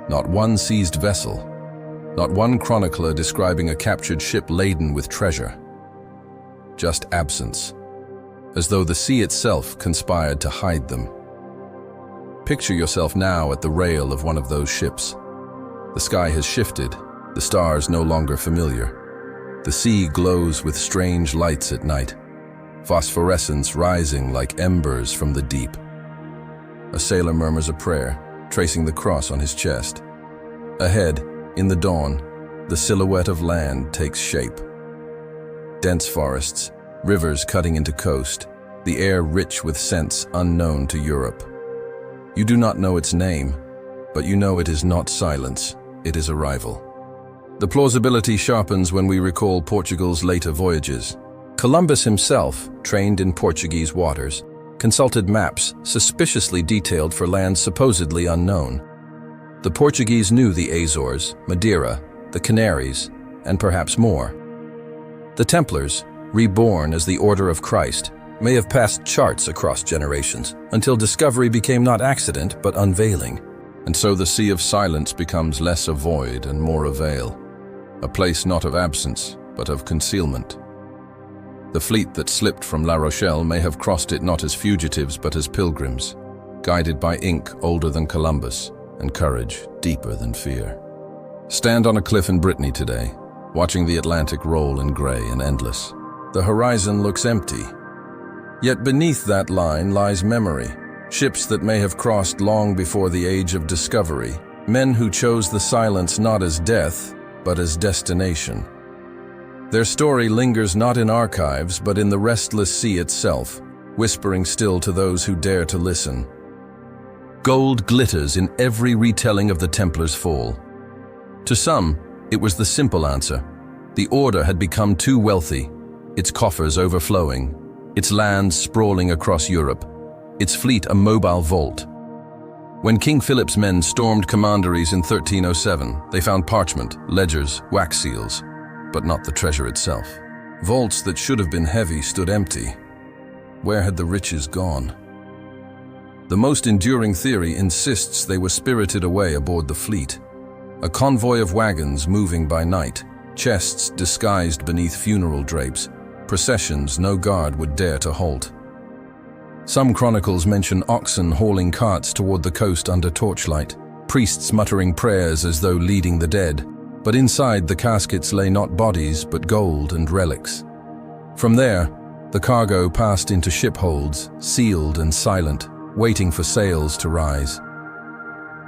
not one seized vessel, not one chronicler describing a captured ship laden with treasure. Just absence, as though the sea itself conspired to hide them. Picture yourself now at the rail of one of those ships. The sky has shifted, the stars no longer familiar. The sea glows with strange lights at night, phosphorescence rising like embers from the deep. A sailor murmurs a prayer, tracing the cross on his chest. Ahead, in the dawn, the silhouette of land takes shape. Dense forests, rivers cutting into coast, the air rich with scents unknown to Europe. You do not know its name, but you know it is not silence, it is arrival. The plausibility sharpens when we recall Portugal's later voyages. Columbus himself, trained in Portuguese waters, consulted maps suspiciously detailed for lands supposedly unknown. The Portuguese knew the Azores, Madeira, the Canaries, and perhaps more. The Templars, reborn as the Order of Christ, may have passed charts across generations until discovery became not accident but unveiling. And so the Sea of Silence becomes less a void and more a veil, a place not of absence but of concealment. The fleet that slipped from La Rochelle may have crossed it not as fugitives but as pilgrims, guided by ink older than Columbus and courage deeper than fear. Stand on a cliff in Brittany today, watching the Atlantic roll in gray and endless. The horizon looks empty. Yet beneath that line lies memory, ships that may have crossed long before the age of discovery, men who chose the silence not as death, but as destination. Their story lingers not in archives, but in the restless sea itself, whispering still to those who dare to listen. Gold glitters in every retelling of the Templars' fall. To some, it was the simple answer. The order had become too wealthy, its coffers overflowing, its lands sprawling across Europe, its fleet a mobile vault. When King Philip's men stormed commanderies in 1307, they found parchment, ledgers, wax seals, but not the treasure itself. Vaults that should have been heavy stood empty. Where had the riches gone? The most enduring theory insists they were spirited away aboard the fleet. A convoy of wagons moving by night, chests disguised beneath funeral drapes, processions no guard would dare to halt. Some chronicles mention oxen hauling carts toward the coast under torchlight, priests muttering prayers as though leading the dead, but inside the caskets lay not bodies but gold and relics. From there, the cargo passed into ship holds, sealed and silent, waiting for sails to rise.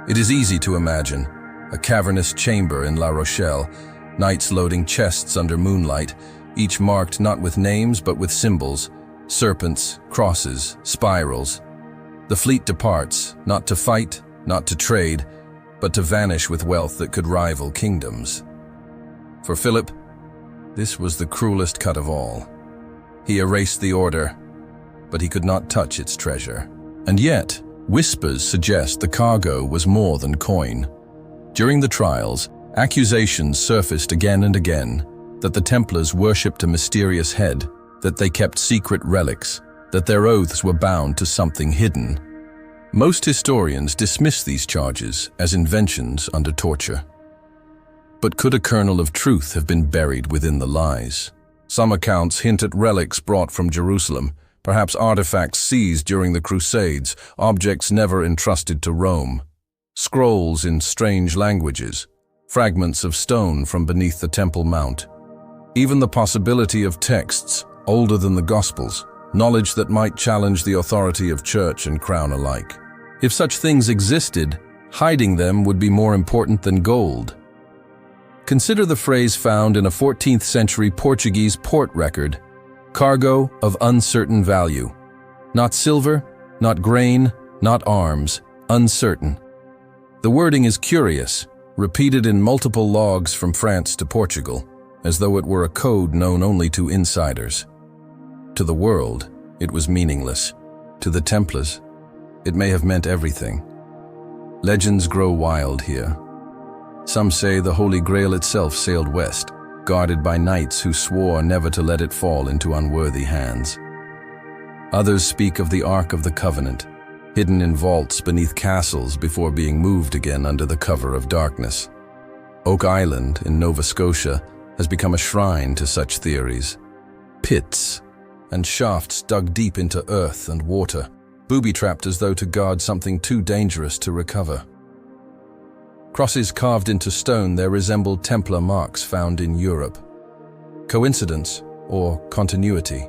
It is easy to imagine a cavernous chamber in La Rochelle, knights loading chests under moonlight, each marked not with names but with symbols, serpents, crosses, spirals. The fleet departs, not to fight, not to trade, but to vanish with wealth that could rival kingdoms. For Philip, this was the cruelest cut of all. He erased the order, but he could not touch its treasure. And yet, whispers suggest the cargo was more than coin. During the trials, accusations surfaced again and again that the Templars worshipped a mysterious head, that they kept secret relics, that their oaths were bound to something hidden. Most historians dismiss these charges as inventions under torture. But could a kernel of truth have been buried within the lies? Some accounts hint at relics brought from Jerusalem, perhaps artifacts seized during the Crusades, objects never entrusted to Rome. Scrolls in strange languages, fragments of stone from beneath the Temple Mount. Even the possibility of texts older than the Gospels, knowledge that might challenge the authority of church and crown alike. If such things existed, hiding them would be more important than gold. Consider the phrase found in a 14th century Portuguese port record, cargo of uncertain value. Not silver, not grain, not arms, uncertain. The wording is curious, repeated in multiple logs from France to Portugal, as though it were a code known only to insiders. To the world, it was meaningless. To the Templars, it may have meant everything. Legends grow wild here. Some say the Holy Grail itself sailed west, guarded by knights who swore never to let it fall into unworthy hands. Others speak of the Ark of the Covenant, hidden in vaults beneath castles before being moved again under the cover of darkness. Oak Island in Nova Scotia has become a shrine to such theories. Pits and shafts dug deep into earth and water, booby-trapped as though to guard something too dangerous to recover. Crosses carved into stone there resembled Templar marks found in Europe. Coincidence or continuity?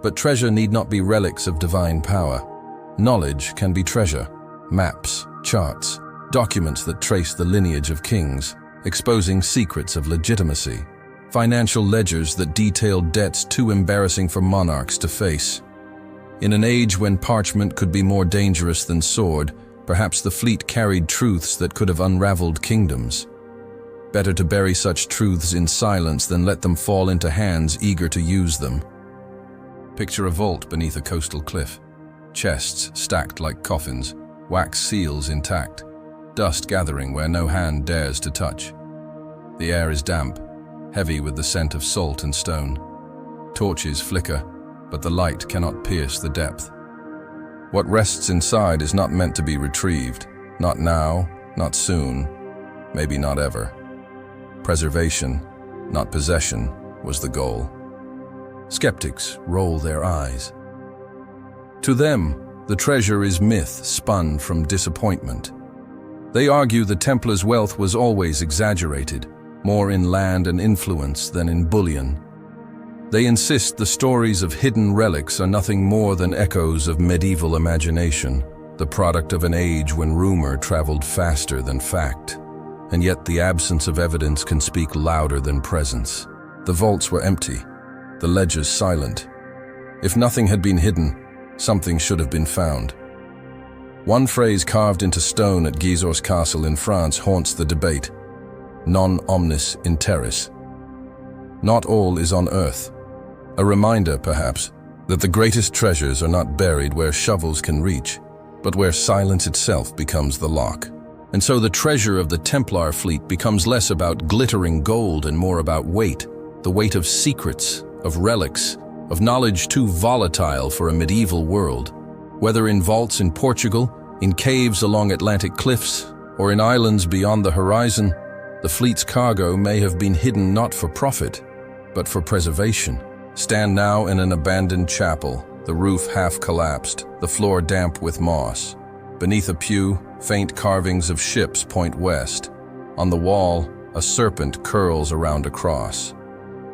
But treasure need not be relics of divine power. Knowledge can be treasure, maps, charts, documents that trace the lineage of kings, exposing secrets of legitimacy, financial ledgers that detail debts too embarrassing for monarchs to face. In an age when parchment could be more dangerous than sword, perhaps the fleet carried truths that could have unraveled kingdoms. Better to bury such truths in silence than let them fall into hands eager to use them. Picture a vault beneath a coastal cliff. Chests stacked like coffins, wax seals intact, dust gathering where no hand dares to touch. The air is damp, heavy with the scent of salt and stone. Torches flicker, but the light cannot pierce the depth. What rests inside is not meant to be retrieved, not now, not soon, maybe not ever. Preservation, not possession, was the goal. Skeptics roll their eyes. To them, the treasure is myth spun from disappointment. They argue the Templars' wealth was always exaggerated, more in land and influence than in bullion. They insist the stories of hidden relics are nothing more than echoes of medieval imagination, the product of an age when rumor traveled faster than fact. And yet the absence of evidence can speak louder than presence. The vaults were empty, the ledgers silent. If nothing had been hidden, something should have been found. One phrase carved into stone at Gisors Castle in France haunts the debate: non omnis in terris. Not all is on earth. A reminder, perhaps, that the greatest treasures are not buried where shovels can reach, but where silence itself becomes the lock. And so the treasure of the Templar fleet becomes less about glittering gold and more about weight, the weight of secrets, of relics, of knowledge too volatile for a medieval world. Whether in vaults in Portugal, in caves along Atlantic cliffs, or in islands beyond the horizon, the fleet's cargo may have been hidden not for profit, but for preservation. Stand now in an abandoned chapel, the roof half collapsed, the floor damp with moss. Beneath a pew, faint carvings of ships point west. On the wall, a serpent curls around a cross.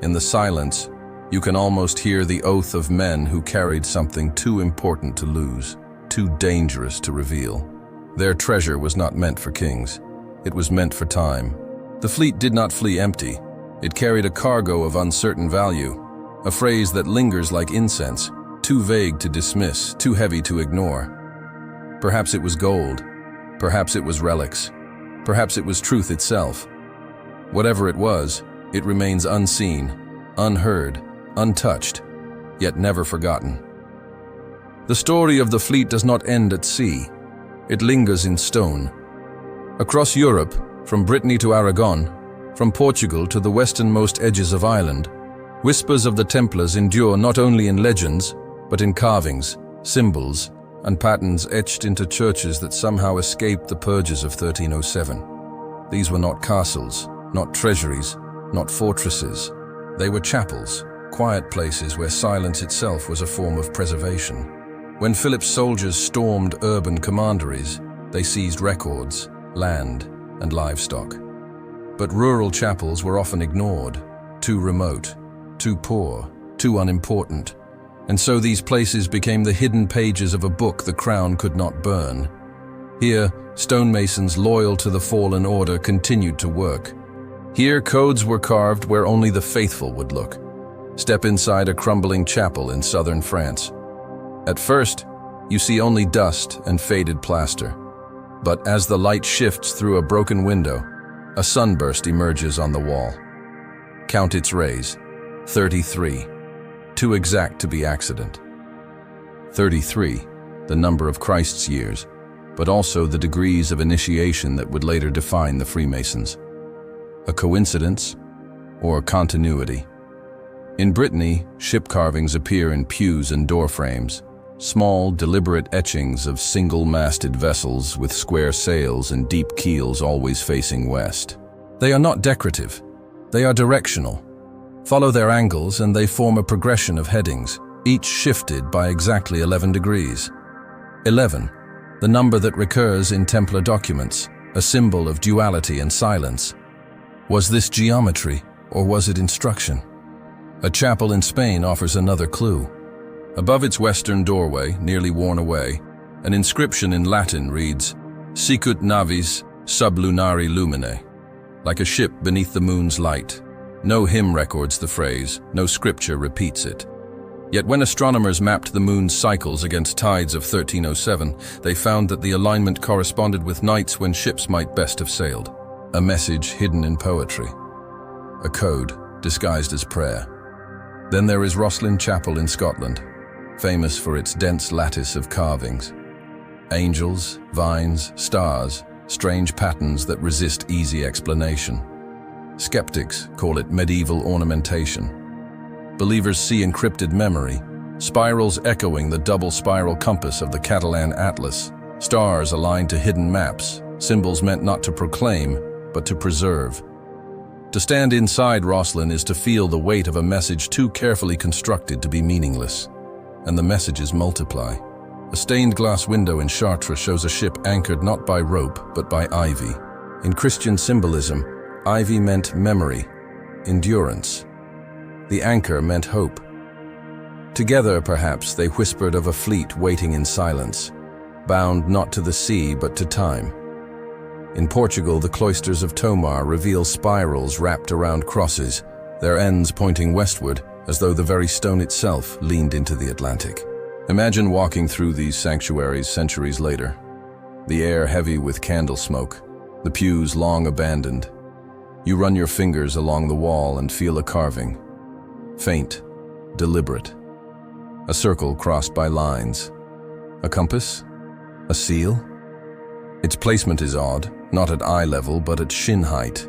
In the silence, you can almost hear the oath of men who carried something too important to lose, too dangerous to reveal. Their treasure was not meant for kings. It was meant for time. The fleet did not flee empty. It carried a cargo of uncertain value, a phrase that lingers like incense, too vague to dismiss, too heavy to ignore. Perhaps it was gold. Perhaps it was relics. Perhaps it was truth itself. Whatever it was, it remains unseen, unheard, untouched, yet never forgotten. The story of the fleet does not end at sea. It lingers in stone. Across Europe, from Brittany to Aragon, from Portugal to the westernmost edges of Ireland, whispers of the Templars endure not only in legends, but in carvings, symbols, and patterns etched into churches that somehow escaped the purges of 1307. These were not castles, not treasuries, not fortresses. They were chapels, quiet places where silence itself was a form of preservation. When Philip's soldiers stormed urban commanderies, they seized records, land, and livestock. But rural chapels were often ignored, too remote, too poor, too unimportant. And so these places became the hidden pages of a book the crown could not burn. Here, stonemasons loyal to the fallen order continued to work. Here, codes were carved where only the faithful would look. Step inside a crumbling chapel in southern France. At first, you see only dust and faded plaster. But as the light shifts through a broken window, a sunburst emerges on the wall. Count its rays. 33. Too exact to be accident. 33, the number of Christ's years, but also the degrees of initiation that would later define the Freemasons. A coincidence or continuity? In Brittany, ship carvings appear in pews and doorframes, small, deliberate etchings of single-masted vessels with square sails and deep keels always facing west. They are not decorative, they are directional. Follow their angles and they form a progression of headings, each shifted by exactly 11 degrees. 11, the number that recurs in Templar documents, a symbol of duality and silence. Was this geometry, or was it instruction? A chapel in Spain offers another clue. Above its western doorway, nearly worn away, an inscription in Latin reads, Sicut navis sub lunari lumine, like a ship beneath the moon's light. No hymn records the phrase, no scripture repeats it. Yet when astronomers mapped the moon's cycles against tides of 1307, they found that the alignment corresponded with nights when ships might best have sailed. A message hidden in poetry. A code disguised as prayer. Then there is Rochelle Chapel in Scotland, famous for its dense lattice of carvings. Angels, vines, stars, strange patterns that resist easy explanation. Skeptics call it medieval ornamentation. Believers see encrypted memory, spirals echoing the double spiral compass of the Catalan Atlas, stars aligned to hidden maps, symbols meant not to proclaim, but to preserve. To stand inside Rochelle is to feel the weight of a message too carefully constructed to be meaningless. And the messages multiply. A stained glass window in Chartres shows a ship anchored not by rope, but by ivy. In Christian symbolism, ivy meant memory, endurance. The anchor meant hope. Together, perhaps, they whispered of a fleet waiting in silence, bound not to the sea but to time. In Portugal, the cloisters of Tomar reveal spirals wrapped around crosses, their ends pointing westward, as though the very stone itself leaned into the Atlantic. Imagine walking through these sanctuaries centuries later. The air heavy with candle smoke, the pews long abandoned. You run your fingers along the wall and feel a carving. Faint, deliberate. A circle crossed by lines. A compass? A seal? Its placement is odd, not at eye level but at shin height,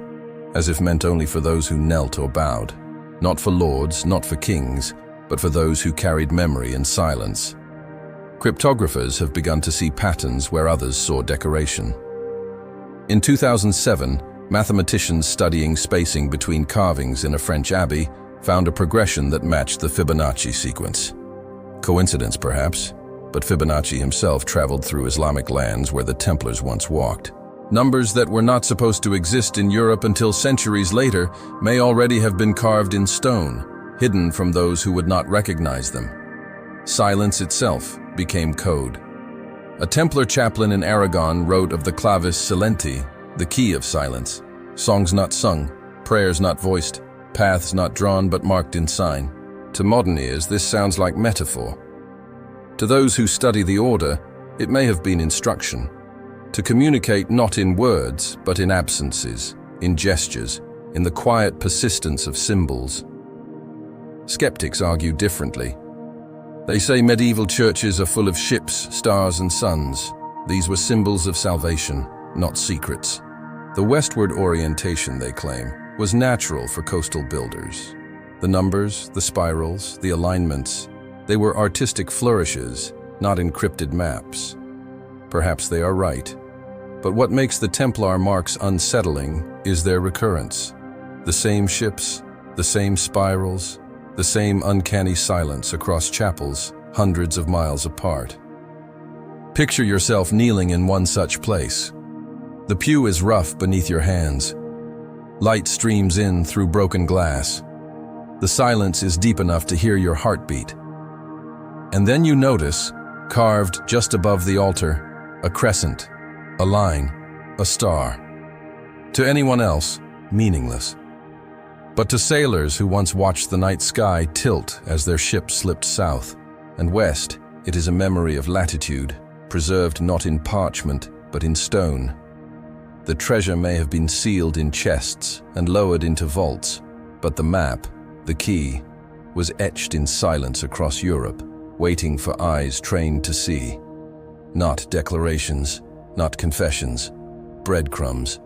as if meant only for those who knelt or bowed. Not for lords, not for kings, but for those who carried memory and silence. Cryptographers have begun to see patterns where others saw decoration. In 2007, mathematicians studying spacing between carvings in a French abbey found a progression that matched the Fibonacci sequence. Coincidence, perhaps, but Fibonacci himself traveled through Islamic lands where the Templars once walked. Numbers that were not supposed to exist in Europe until centuries later may already have been carved in stone, hidden from those who would not recognize them. Silence itself became code. A Templar chaplain in Aragon wrote of the clavis silenti, the key of silence. Songs not sung, prayers not voiced, paths not drawn but marked in sign. To modern ears, this sounds like metaphor. To those who study the order, it may have been instruction. To communicate not in words, but in absences, in gestures, in the quiet persistence of symbols. Skeptics argue differently. They say medieval churches are full of ships, stars, and suns. These were symbols of salvation, not secrets. The westward orientation, they claim, was natural for coastal builders. The numbers, the spirals, the alignments, they were artistic flourishes, not encrypted maps. Perhaps they are right. But what makes the Templar marks unsettling is their recurrence. The same ships, the same spirals, the same uncanny silence across chapels hundreds of miles apart. Picture yourself kneeling in one such place. The pew is rough beneath your hands. Light streams in through broken glass. The silence is deep enough to hear your heartbeat. And then you notice, carved just above the altar, a crescent, a line, a star. To anyone else, meaningless. But to sailors who once watched the night sky tilt as their ship slipped south and west, it is a memory of latitude, preserved not in parchment, but in stone. The treasure may have been sealed in chests and lowered into vaults, but the map, the key, was etched in silence across Europe, waiting for eyes trained to see. Not declarations, not confessions, breadcrumbs.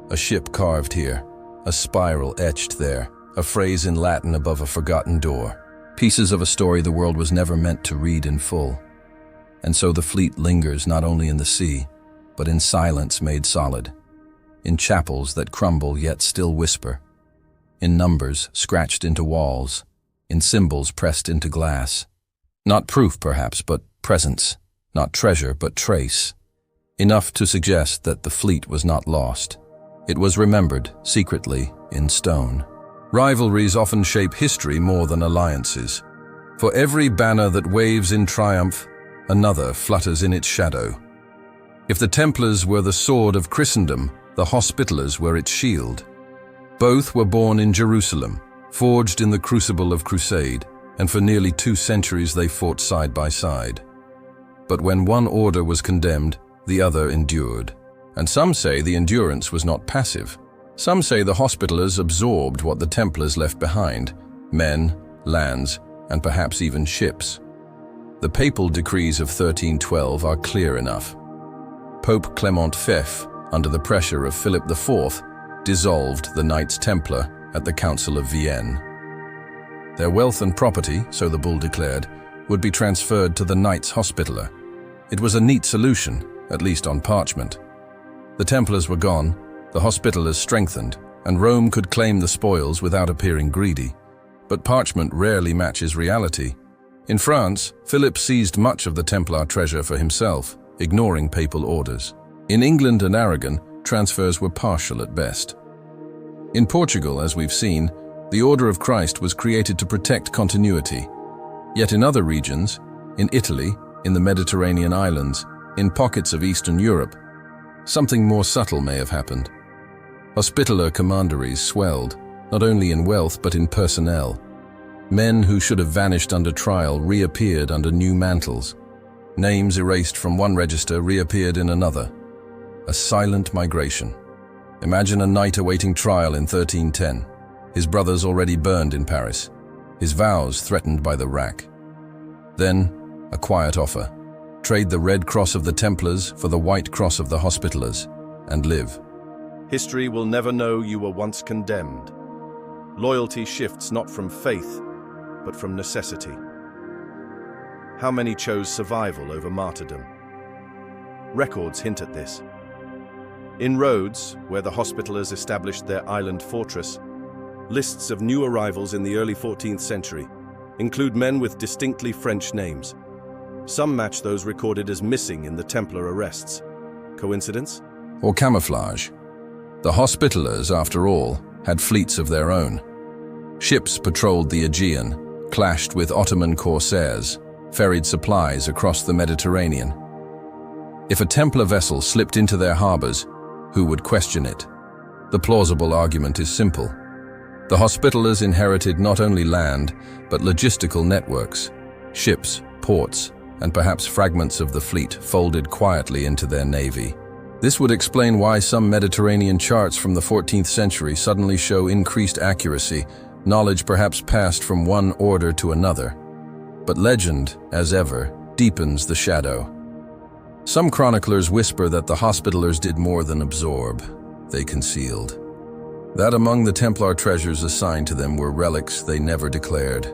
A ship carved here, a spiral etched there, a phrase in Latin above a forgotten door. Pieces of a story the world was never meant to read in full. And so the fleet lingers not only in the sea, but in silence made solid, in chapels that crumble yet still whisper, in numbers scratched into walls, in symbols pressed into glass. Not proof, perhaps, but presence, not treasure, but trace. Enough to suggest that the fleet was not lost. It was remembered, secretly, in stone. Rivalries often shape history more than alliances. For every banner that waves in triumph, another flutters in its shadow. If the Templars were the sword of Christendom, the Hospitallers were its shield. Both were born in Jerusalem, forged in the crucible of crusade, and for nearly 2 centuries they fought side by side. But when one order was condemned, the other endured. And some say the endurance was not passive. Some say the Hospitallers absorbed what the Templars left behind: men, lands, and perhaps even ships. The papal decrees of 1312 are clear enough. Pope Clement V, under the pressure of Philip IV, dissolved the Knights Templar at the Council of Vienne. Their wealth and property, so the bull declared, would be transferred to the Knights Hospitaller. It was a neat solution, at least on parchment. The Templars were gone, the Hospitallers strengthened, and Rome could claim the spoils without appearing greedy. But parchment rarely matches reality. In France, Philip seized much of the Templar treasure for himself, ignoring papal orders. In England and Aragon, transfers were partial at best. In Portugal, as we've seen, the Order of Christ was created to protect continuity. Yet in other regions, in Italy, in the Mediterranean islands, in pockets of Eastern Europe, something more subtle may have happened. Hospitaller commanderies swelled, not only in wealth but in personnel. Men who should have vanished under trial reappeared under new mantles. Names erased from one register reappeared in another. A silent migration. Imagine a knight awaiting trial in 1310. His brothers already burned in Paris. His vows threatened by the rack. Then, a quiet offer. Trade the red cross of the Templars for the white cross of the Hospitallers, and live. History will never know you were once condemned. Loyalty shifts not from faith, but from necessity. How many chose survival over martyrdom? Records hint at this. In Rhodes, where the Hospitallers established their island fortress, lists of new arrivals in the early 14th century include men with distinctly French names. Some match those recorded as missing in the Templar arrests. Coincidence? Or camouflage. The Hospitallers, after all, had fleets of their own. Ships patrolled the Aegean, clashed with Ottoman corsairs, ferried supplies across the Mediterranean. If a Templar vessel slipped into their harbors, who would question it? The plausible argument is simple. The Hospitallers inherited not only land, but logistical networks, ships, ports, and perhaps fragments of the fleet folded quietly into their navy. This would explain why some Mediterranean charts from the 14th century suddenly show increased accuracy, knowledge perhaps passed from one order to another. But legend, as ever, deepens the shadow. Some chroniclers whisper that the Hospitallers did more than absorb, they concealed. That among the Templar treasures assigned to them were relics they never declared,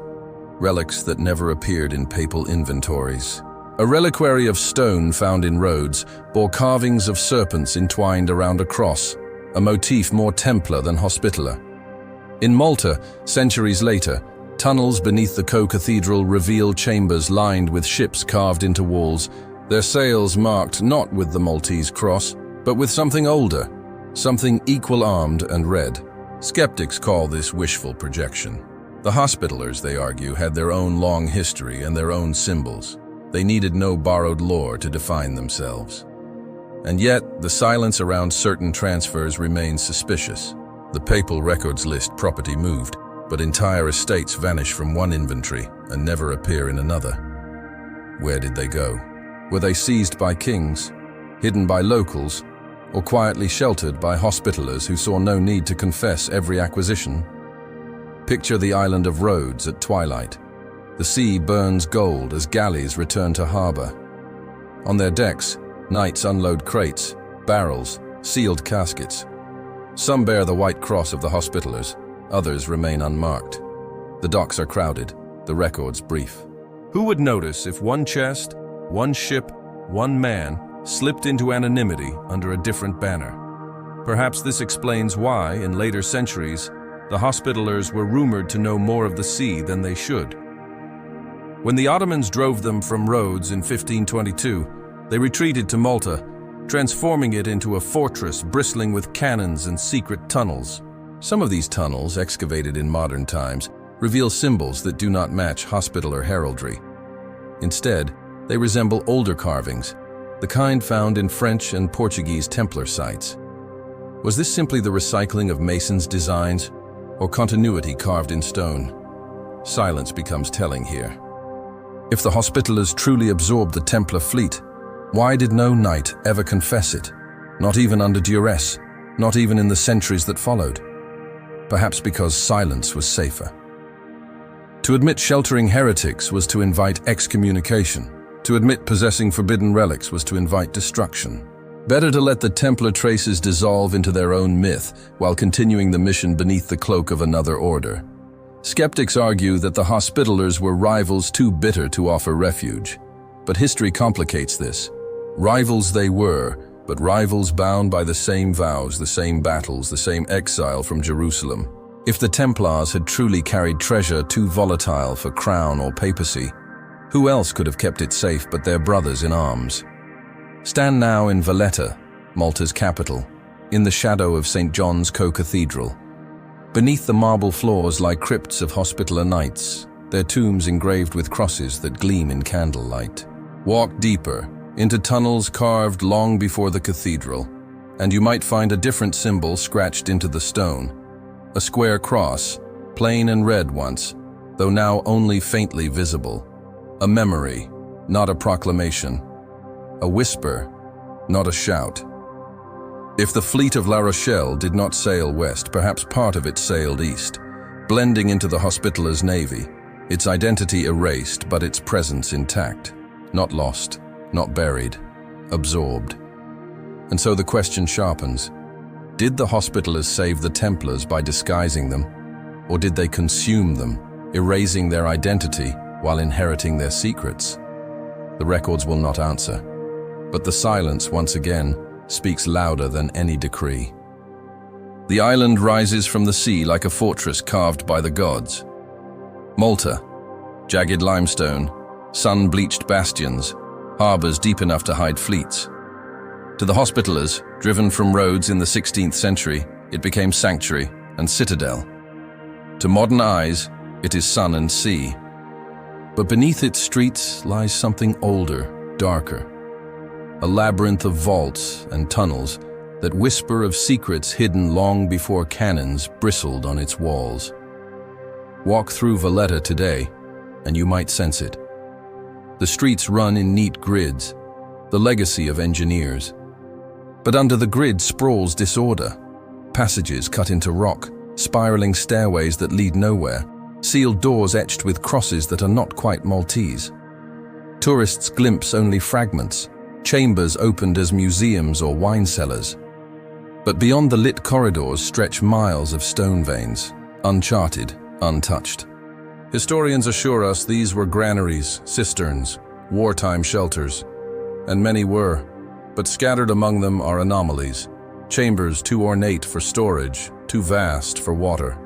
relics that never appeared in papal inventories. A reliquary of stone found in Rhodes bore carvings of serpents entwined around a cross, a motif more Templar than Hospitaller. In Malta, centuries later, tunnels beneath the co-cathedral reveal chambers lined with ships carved into walls, their sails marked not with the Maltese cross, but with something older, something equal-armed and red. Skeptics call this wishful projection. The Hospitallers, they argue, had their own long history and their own symbols. They needed no borrowed lore to define themselves. And yet, the silence around certain transfers remains suspicious. The papal records list property moved, but entire estates vanish from one inventory and never appear in another. Where did they go? Were they seized by kings, hidden by locals, or quietly sheltered by hospitallers who saw no need to confess every acquisition? Picture the island of Rhodes at twilight. The sea burns gold as galleys return to harbor. On their decks, knights unload crates, barrels, sealed caskets. Some bear the white cross of the hospitallers, others remain unmarked. The docks are crowded, the records brief. Who would notice if one chest, one ship, one man slipped into anonymity under a different banner? Perhaps this explains why, in later centuries, the hospitallers were rumored to know more of the sea than they should. When the Ottomans drove them from Rhodes in 1522, they retreated to Malta, transforming it into a fortress bristling with cannons and secret tunnels. Some of these tunnels, excavated in modern times, reveal symbols that do not match hospitaller heraldry. Instead, they resemble older carvings, the kind found in French and Portuguese Templar sites. Was this simply the recycling of masons' designs, or continuity carved in stone? Silence becomes telling here. If the hospitallers truly absorbed the Templar fleet, why did no knight ever confess it? Not even under duress, not even in the centuries that followed. Perhaps because silence was safer. To admit sheltering heretics was to invite excommunication. To admit possessing forbidden relics was to invite destruction. Better to let the Templar traces dissolve into their own myth while continuing the mission beneath the cloak of another order. Skeptics argue that the hospitallers were rivals too bitter to offer refuge. But history complicates this. Rivals they were, but rivals bound by the same vows, the same battles, the same exile from Jerusalem. If the Templars had truly carried treasure too volatile for crown or papacy, who else could have kept it safe but their brothers in arms? Stand now in Valletta, Malta's capital, in the shadow of St. John's Co-Cathedral. Beneath the marble floors lie crypts of hospitaller knights, their tombs engraved with crosses that gleam in candlelight. Walk deeper, into tunnels carved long before the cathedral, and you might find a different symbol scratched into the stone. A square cross, plain and red once, though now only faintly visible. A memory, not a proclamation. A whisper, not a shout. If the fleet of La Rochelle did not sail west, perhaps part of it sailed east, blending into the Hospitallers' navy, its identity erased but its presence intact. Not lost, not buried, absorbed. And so the question sharpens. Did the Hospitallers save the Templars by disguising them? Or did they consume them, erasing their identity while inheriting their secrets? The records will not answer. But the silence, once again, speaks louder than any decree. The island rises from the sea like a fortress carved by the gods. Malta, jagged limestone, sun-bleached bastions, harbors deep enough to hide fleets. To the Hospitallers, driven from Rhodes in the 16th century, it became sanctuary and citadel. To modern eyes, it is sun and sea. But beneath its streets lies something older, darker. A labyrinth of vaults and tunnels that whisper of secrets hidden long before cannons bristled on its walls. Walk through Valletta today, and you might sense it. The streets run in neat grids, the legacy of engineers. But under the grid sprawls disorder. Passages cut into rock, spiraling stairways that lead nowhere, sealed doors etched with crosses that are not quite Maltese. Tourists glimpse only fragments, chambers opened as museums or wine cellars. But beyond the lit corridors stretch miles of stone veins, uncharted, untouched. Historians assure us these were granaries, cisterns, wartime shelters. And many were, but scattered among them are anomalies. Chambers too ornate for storage, too vast for water.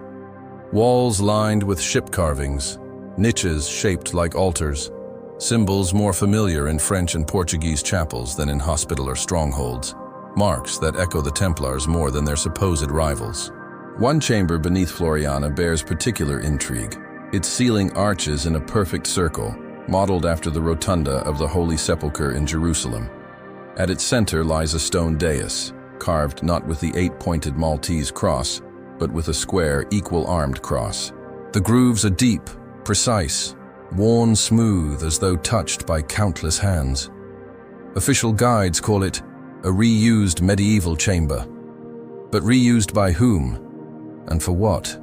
Walls lined with ship carvings, niches shaped like altars, symbols more familiar in French and Portuguese chapels than in hospitaller strongholds, marks that echo the Templars more than their supposed rivals. One chamber beneath Floriana bears particular intrigue, its ceiling arches in a perfect circle, modeled after the rotunda of the Holy Sepulchre in Jerusalem. At its center lies a stone dais, carved not with the 8-pointed Maltese cross, but with a square, equal-armed cross. The grooves are deep, precise, worn smooth as though touched by countless hands. Official guides call it a reused medieval chamber. But reused by whom? And for what?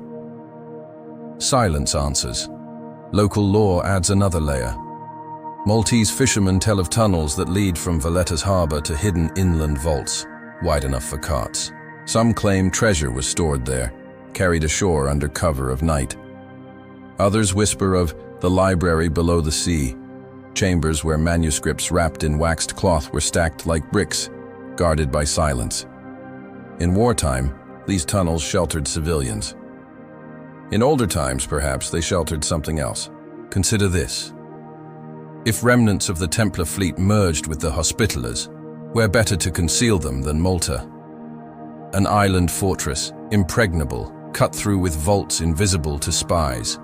Silence answers. Local lore adds another layer. Maltese fishermen tell of tunnels that lead from Valletta's harbor to hidden inland vaults, wide enough for carts. Some claim treasure was stored there, carried ashore under cover of night. Others whisper of the library below the sea, chambers where manuscripts wrapped in waxed cloth were stacked like bricks, guarded by silence. In wartime, these tunnels sheltered civilians. In older times, perhaps, they sheltered something else. Consider this. If remnants of the Templar fleet merged with the Hospitallers, where better to conceal them than Malta? An island fortress, impregnable, cut through with vaults invisible to spies.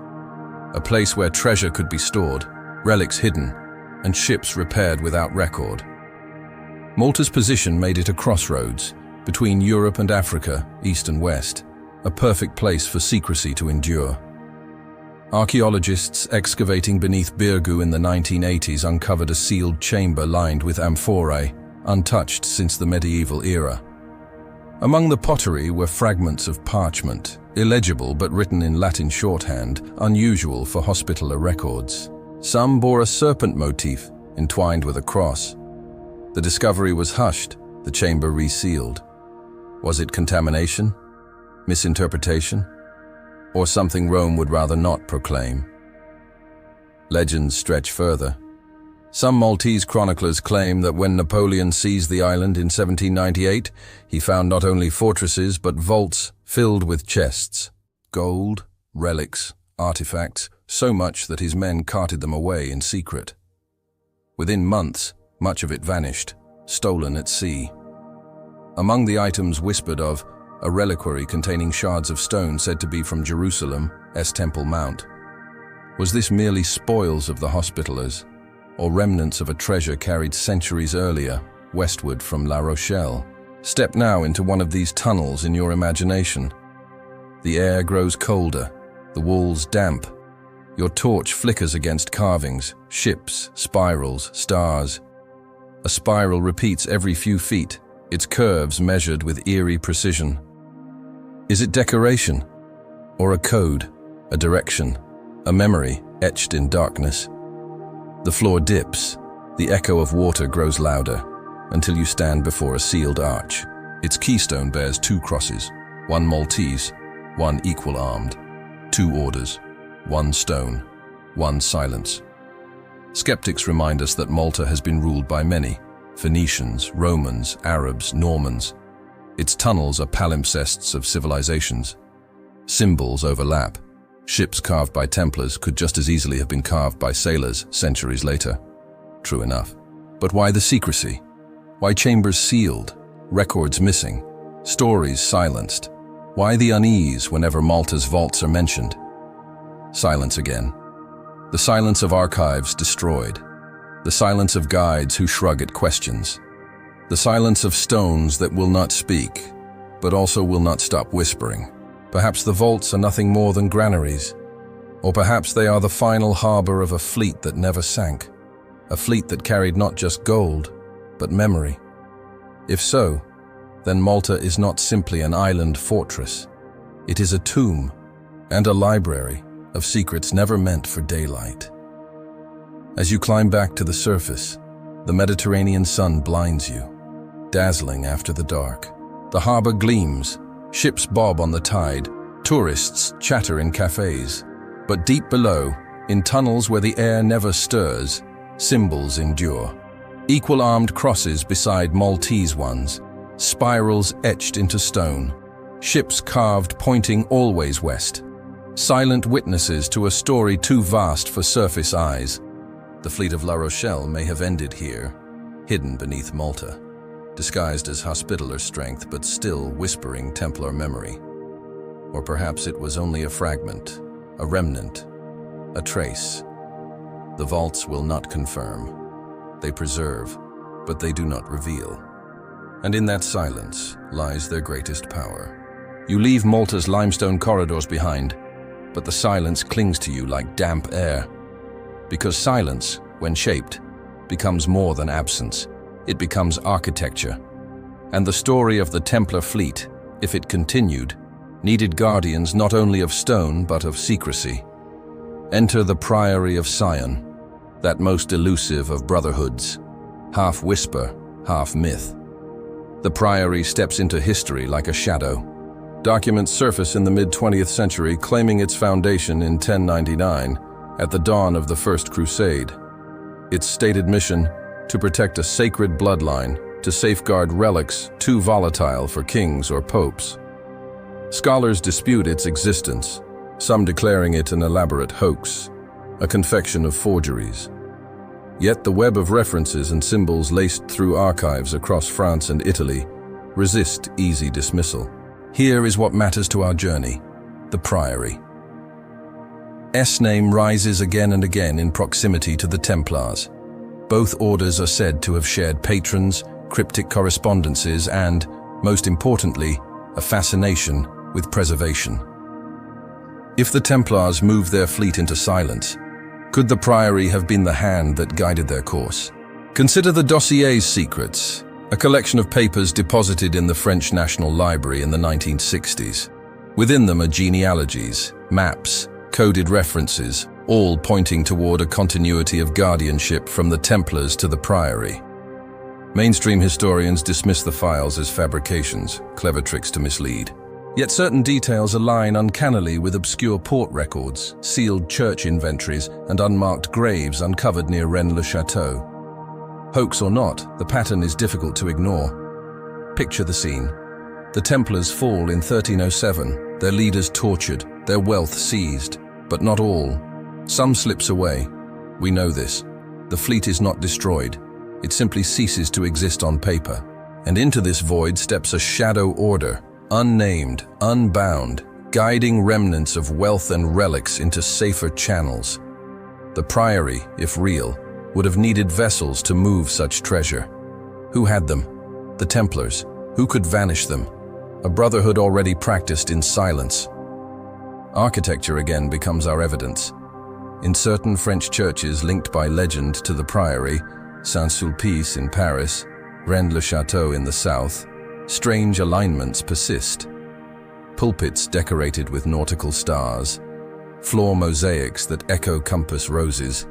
A place where treasure could be stored, relics hidden, and ships repaired without record. Malta's position made it a crossroads, between Europe and Africa, east and west, a perfect place for secrecy to endure. Archaeologists excavating beneath Birgu in the 1980s uncovered a sealed chamber lined with amphorae, untouched since the medieval era. Among the pottery were fragments of parchment, illegible but written in Latin shorthand, unusual for Hospitaller records. Some bore a serpent motif, entwined with a cross. The discovery was hushed, the chamber resealed. Was it contamination? Misinterpretation? Or something Rome would rather not proclaim? Legends stretch further. Some Maltese chroniclers claim that when Napoleon seized the island in 1798, he found not only fortresses but vaults filled with chests, gold, relics, artifacts, so much that his men carted them away in secret. Within months, much of it vanished, stolen at sea. Among the items whispered of, a reliquary containing shards of stone said to be from Jerusalem's Temple Mount. Was this merely spoils of the Hospitallers, or remnants of a treasure carried centuries earlier, westward from La Rochelle? Step now into one of these tunnels in your imagination. The air grows colder, the walls damp. Your torch flickers against carvings, ships, spirals, stars. A spiral repeats every few feet, its curves measured with eerie precision. Is it decoration? Or a code, a direction, a memory etched in darkness? The floor dips, the echo of water grows louder, until you stand before a sealed arch. Its keystone bears 2 crosses, one Maltese, one equal-armed, 2 orders, one stone, one silence. Skeptics remind us that Malta has been ruled by many, Phoenicians, Romans, Arabs, Normans. Its tunnels are palimpsests of civilizations. Symbols overlap. Ships carved by Templars could just as easily have been carved by sailors centuries later. True enough. But why the secrecy? Why chambers sealed, records missing, stories silenced? Why the unease whenever Malta's vaults are mentioned? Silence again. The silence of archives destroyed. The silence of guides who shrug at questions. The silence of stones that will not speak, but also will not stop whispering. Perhaps the vaults are nothing more than granaries. Or perhaps they are the final harbor of a fleet that never sank. A fleet that carried not just gold, but memory. If so, then Malta is not simply an island fortress. It is a tomb and a library of secrets never meant for daylight. As you climb back to the surface, the Mediterranean sun blinds you, dazzling after the dark. The harbor gleams, ships bob on the tide, tourists chatter in cafes. But deep below, in tunnels where the air never stirs, symbols endure. Equal-armed crosses beside Maltese ones, spirals etched into stone, ships carved pointing always west. Silent witnesses to a story too vast for surface eyes. The fleet of La Rochelle may have ended here, hidden beneath Malta, disguised as Hospitaller strength but still whispering Templar memory. Or perhaps it was only a fragment, a remnant, a trace. The vaults will not confirm. They preserve, but they do not reveal. And in that silence lies their greatest power. You leave Malta's limestone corridors behind, but the silence clings to you like damp air. Because silence, when shaped, becomes more than absence. It becomes architecture. And the story of the Templar fleet, if it continued, needed guardians not only of stone but of secrecy. Enter the Priory of Sion, that most elusive of brotherhoods, half whisper, half myth. The Priory steps into history like a shadow. Documents surface in the mid-20th century claiming its foundation in 1099, at the dawn of the First Crusade. Its stated mission, to protect a sacred bloodline, to safeguard relics too volatile for kings or popes. Scholars dispute its existence, some declaring it an elaborate hoax, a confection of forgeries. Yet the web of references and symbols laced through archives across France and Italy resist easy dismissal. Here is what matters to our journey: the Priory. S name rises again and again in proximity to the Templars. Both orders are said to have shared patrons, cryptic correspondences, and, most importantly, a fascination with preservation. If the Templars moved their fleet into silence, could the Priory have been the hand that guided their course? Consider the Dossier's Secrets, a collection of papers deposited in the French National Library in the 1960s. Within them are genealogies, maps, coded references, all pointing toward a continuity of guardianship from the Templars to the Priory. Mainstream historians dismiss the files as fabrications, clever tricks to mislead. Yet certain details align uncannily with obscure port records, sealed church inventories, and unmarked graves uncovered near Rennes-le-Château. Hoax or not, the pattern is difficult to ignore. Picture the scene. The Templars fall in 1307, their leaders tortured, their wealth seized. But not all. Some slips away. We know this. The fleet is not destroyed. It simply ceases to exist on paper. And into this void steps a shadow order, unnamed, unbound, guiding remnants of wealth and relics into safer channels. The Priory, if real, would have needed vessels to move such treasure. Who had them? The Templars. Who could vanish them? A brotherhood already practiced in silence. Architecture again becomes our evidence. In certain French churches linked by legend to the Priory, Saint-Sulpice in Paris, Rennes-le-Château in the south, strange alignments persist. Pulpits decorated with nautical stars, floor mosaics that echo compass roses,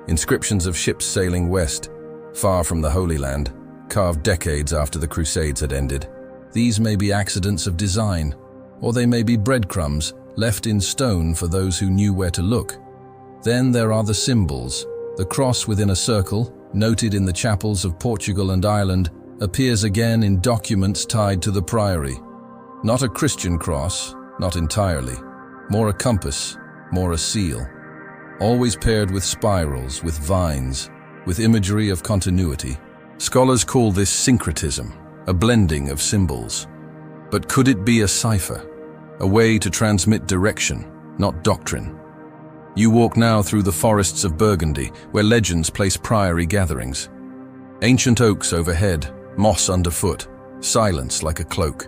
inscriptions of ships sailing west, far from the Holy Land, carved decades after the Crusades had ended. These may be accidents of design, or they may be breadcrumbs left in stone for those who knew where to look. Then there are the symbols. The cross within a circle, noted in the chapels of Portugal and Ireland, appears again in documents tied to the Priory. Not a Christian cross, not entirely. More a compass, more a seal. Always paired with spirals, with vines, with imagery of continuity. Scholars call this syncretism, a blending of symbols. But could it be a cipher? A way to transmit direction, not doctrine. You walk now through the forests of Burgundy, where legends place priory gatherings. Ancient oaks overhead, moss underfoot, silence like a cloak.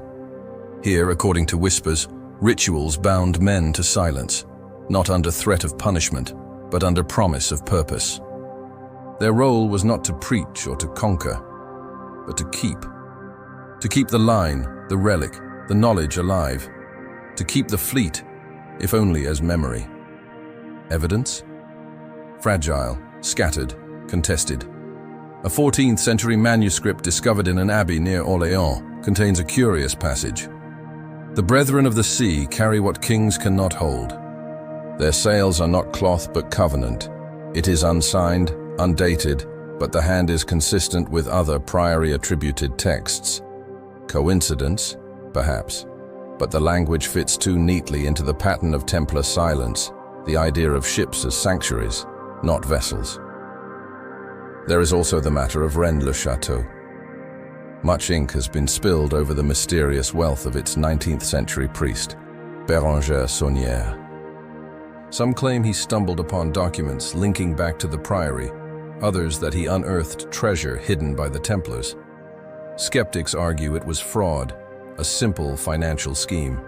Here, according to whispers, rituals bound men to silence, not under threat of punishment, but under promise of purpose. Their role was not to preach or to conquer, but to keep. To keep the line, the relic, the knowledge alive. To keep the fleet, if only as memory. Evidence? Fragile, scattered, contested. A 14th century manuscript discovered in an abbey near Orléans contains a curious passage. The brethren of the sea carry what kings cannot hold. Their sails are not cloth but covenant. It is unsigned, undated, but the hand is consistent with other priory-attributed texts. Coincidence? Perhaps. But the language fits too neatly into the pattern of Templar silence, the idea of ships as sanctuaries, not vessels. There is also the matter of Rennes-le-Château. Much ink has been spilled over the mysterious wealth of its 19th century priest, Béranger Saunière. Some claim he stumbled upon documents linking back to the priory, others that he unearthed treasure hidden by the Templars. Skeptics argue it was fraud, a simple financial scheme.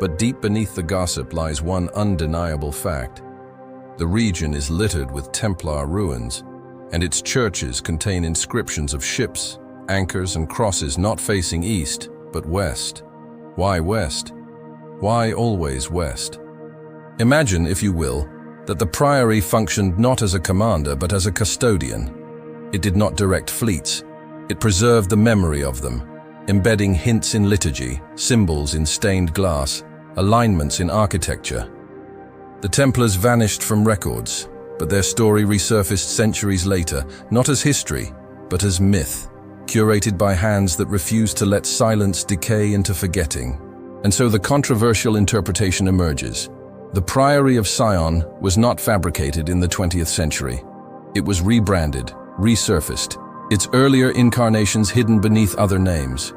But deep beneath the gossip lies one undeniable fact. The region is littered with Templar ruins, and its churches contain inscriptions of ships, anchors, and crosses not facing east, but west. Why west? Why always west? Imagine, if you will, that the priory functioned not as a commander but as a custodian. It did not direct fleets. It preserved the memory of them, embedding hints in liturgy, symbols in stained glass, alignments in architecture. The Templars vanished from records, but their story resurfaced centuries later, not as history, but as myth, curated by hands that refused to let silence decay into forgetting. And so the controversial interpretation emerges. The Priory of Sion was not fabricated in the 20th century. It was rebranded, resurfaced, its earlier incarnations hidden beneath other names.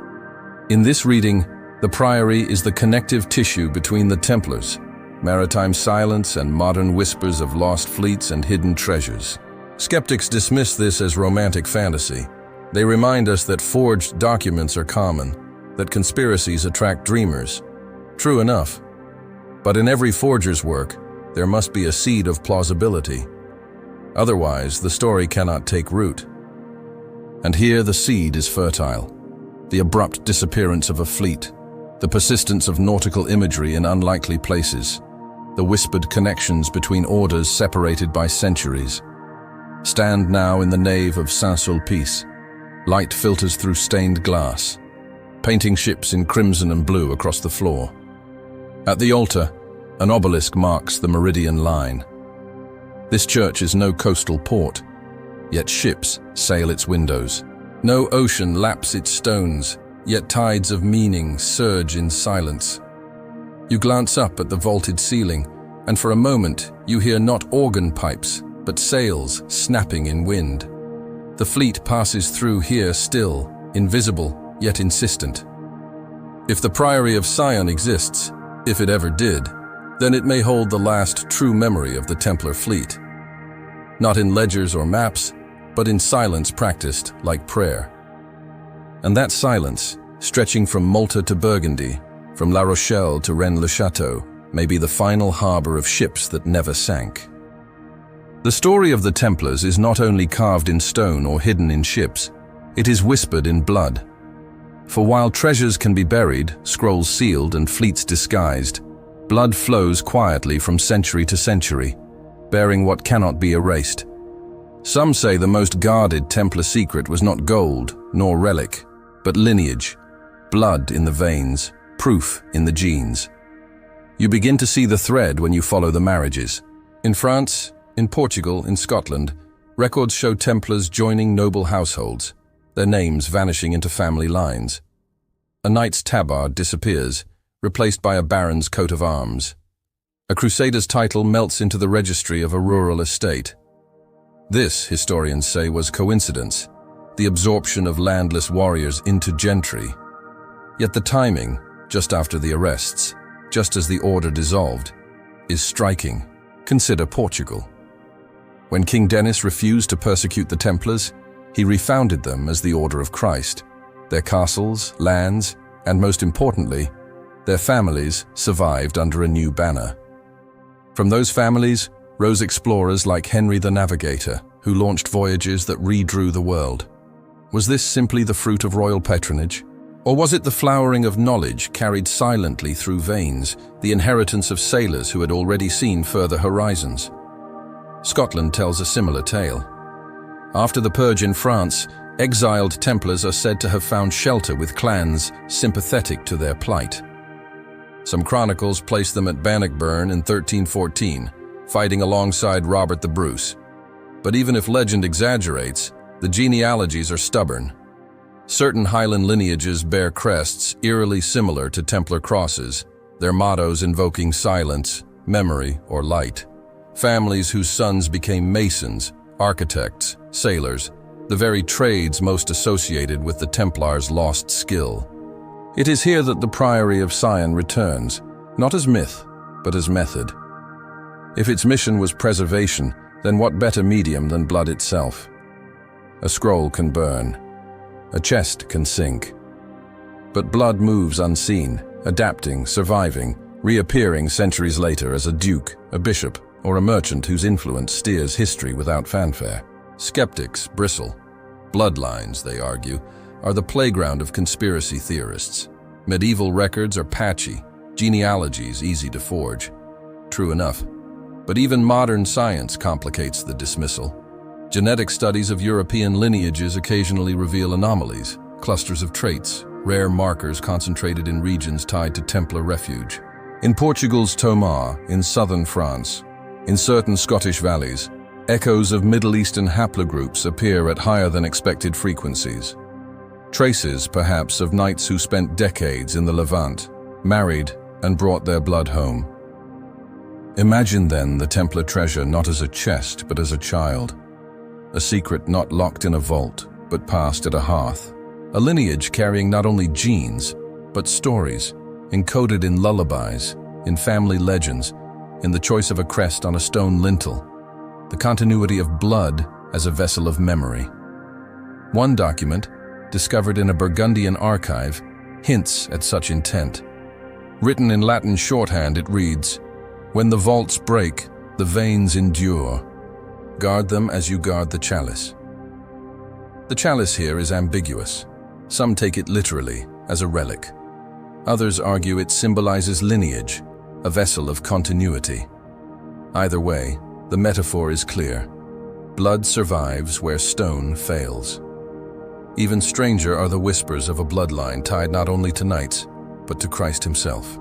In this reading, the Priory is the connective tissue between the Templars, maritime silence and modern whispers of lost fleets and hidden treasures. Skeptics dismiss this as romantic fantasy. They remind us that forged documents are common, that conspiracies attract dreamers. True enough. But in every forger's work, there must be a seed of plausibility. Otherwise, the story cannot take root. And here the seed is fertile. The abrupt disappearance of a fleet, the persistence of nautical imagery in unlikely places, the whispered connections between orders separated by centuries. Stand now in the nave of Saint-Sulpice. Light filters through stained glass, painting ships in crimson and blue across the floor. At the altar, an obelisk marks the meridian line. This church is no coastal port, yet ships sail its windows. No ocean laps its stones, yet tides of meaning surge in silence. You glance up at the vaulted ceiling, and for a moment you hear not organ pipes, but sails snapping in wind. The fleet passes through here still, invisible, yet insistent. If the Priory of Sion exists, if it ever did, then it may hold the last true memory of the Templar fleet. Not in ledgers or maps, but in silence practiced like prayer. And that silence, stretching from Malta to Burgundy, from La Rochelle to Rennes-le-Château, may be the final harbor of ships that never sank. The story of the Templars is not only carved in stone or hidden in ships, it is whispered in blood. For while treasures can be buried, scrolls sealed, and fleets disguised, blood flows quietly from century to century, bearing what cannot be erased. Some say the most guarded Templar secret was not gold nor relic, but lineage, blood in the veins, proof in the genes. You begin to see the thread when you follow the marriages. In France, in Portugal, in Scotland, records show Templars joining noble households, their names vanishing into family lines. A knight's tabard disappears, replaced by a baron's coat of arms. A crusader's title melts into the registry of a rural estate. This, historians say, was coincidence, the absorption of landless warriors into gentry. Yet the timing, just after the arrests, just as the order dissolved, is striking. Consider Portugal. When King Denis refused to persecute the Templars, he refounded them as the Order of Christ. Their castles, lands, and most importantly, their families survived under a new banner. From those families rose explorers like Henry the Navigator, who launched voyages that redrew the world. Was this simply the fruit of royal patronage? Or was it the flowering of knowledge carried silently through veins, the inheritance of sailors who had already seen further horizons? Scotland tells a similar tale. After the purge in France, exiled Templars are said to have found shelter with clans sympathetic to their plight. Some chronicles place them at Bannockburn in 1314, fighting alongside Robert the Bruce. But even if legend exaggerates, the genealogies are stubborn. Certain Highland lineages bear crests eerily similar to Templar crosses, their mottos invoking silence, memory, or light. Families whose sons became masons, architects, sailors, the very trades most associated with the Templars' lost skill. It is here that the Priory of Sion returns, not as myth, but as method. If its mission was preservation, then what better medium than blood itself? A scroll can burn. A chest can sink. But blood moves unseen, adapting, surviving, reappearing centuries later as a duke, a bishop, or a merchant whose influence steers history without fanfare. Skeptics bristle. Bloodlines, they argue, are the playground of conspiracy theorists. Medieval records are patchy, genealogies easy to forge. True enough. But even modern science complicates the dismissal. Genetic studies of European lineages occasionally reveal anomalies, clusters of traits, rare markers concentrated in regions tied to Templar refuge. In Portugal's Tomar, in southern France, in certain Scottish valleys, echoes of Middle Eastern haplogroups appear at higher than expected frequencies. Traces, perhaps, of knights who spent decades in the Levant, married, and brought their blood home. Imagine then the Templar treasure not as a chest, but as a child. A secret not locked in a vault, but passed at a hearth. A lineage carrying not only genes, but stories, encoded in lullabies, in family legends, in the choice of a crest on a stone lintel. The continuity of blood as a vessel of memory. One document, discovered in a Burgundian archive, hints at such intent. Written in Latin shorthand, it reads, "When the vaults break, the veins endure. Guard them as you guard the chalice." The chalice here is ambiguous. Some take it literally, as a relic. Others argue it symbolizes lineage, a vessel of continuity. Either way, the metaphor is clear. Blood survives where stone fails. Even stranger are the whispers of a bloodline tied not only to knights, but to Christ himself.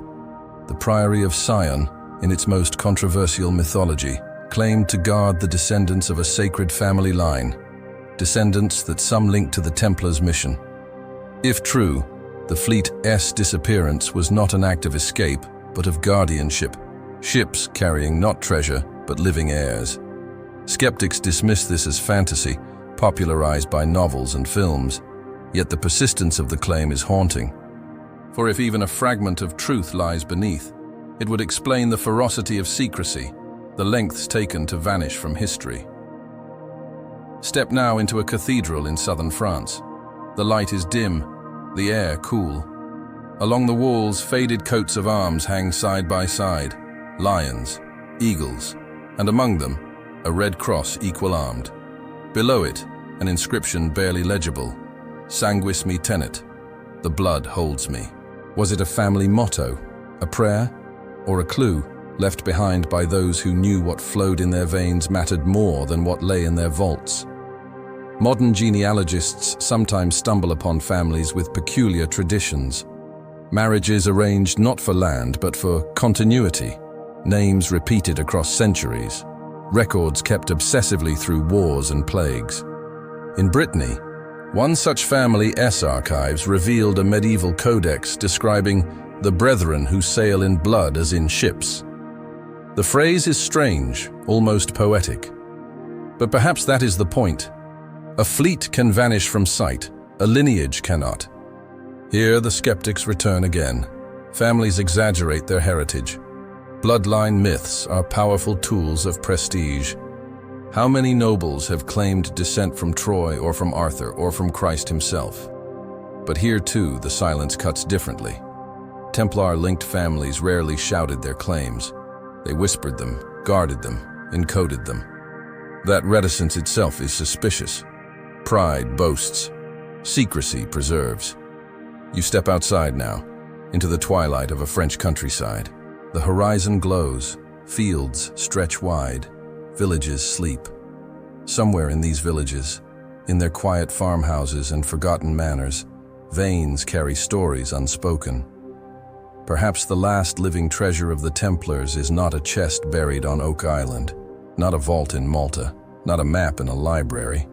The Priory of Sion, in its most controversial mythology, claimed to guard the descendants of a sacred family line, descendants that some link to the Templars' mission. If true, the fleet's disappearance was not an act of escape, but of guardianship, ships carrying not treasure, but living heirs. Skeptics dismiss this as fantasy, popularized by novels and films, yet the persistence of the claim is haunting. For if even a fragment of truth lies beneath, it would explain the ferocity of secrecy, the lengths taken to vanish from history. Step now into a cathedral in southern France. The light is dim, the air cool. Along the walls, faded coats of arms hang side by side, lions, eagles, and among them, a red cross equal-armed. Below it, an inscription barely legible, "Sanguis me tenet," the blood holds me. Was it a family motto, a prayer, or a clue left behind by those who knew what flowed in their veins mattered more than what lay in their vaults? Modern genealogists sometimes stumble upon families with peculiar traditions. Marriages arranged not for land, but for continuity. Names repeated across centuries. Records kept obsessively through wars and plagues. In Brittany, one such family's archives revealed a medieval codex describing the brethren who sail in blood as in ships. The phrase is strange, almost poetic. But perhaps that is the point. A fleet can vanish from sight, a lineage cannot. Here the skeptics return again. Families exaggerate their heritage. Bloodline myths are powerful tools of prestige. How many nobles have claimed descent from Troy or from Arthur or from Christ himself? But here too the silence cuts differently. Templar-linked families rarely shouted their claims. They whispered them, guarded them, encoded them. That reticence itself is suspicious. Pride boasts. Secrecy preserves. You step outside now, into the twilight of a French countryside. The horizon glows, fields stretch wide, villages sleep. Somewhere in these villages, in their quiet farmhouses and forgotten manors, veins carry stories unspoken. Perhaps the last living treasure of the Templars is not a chest buried on Oak Island, not a vault in Malta, not a map in a library,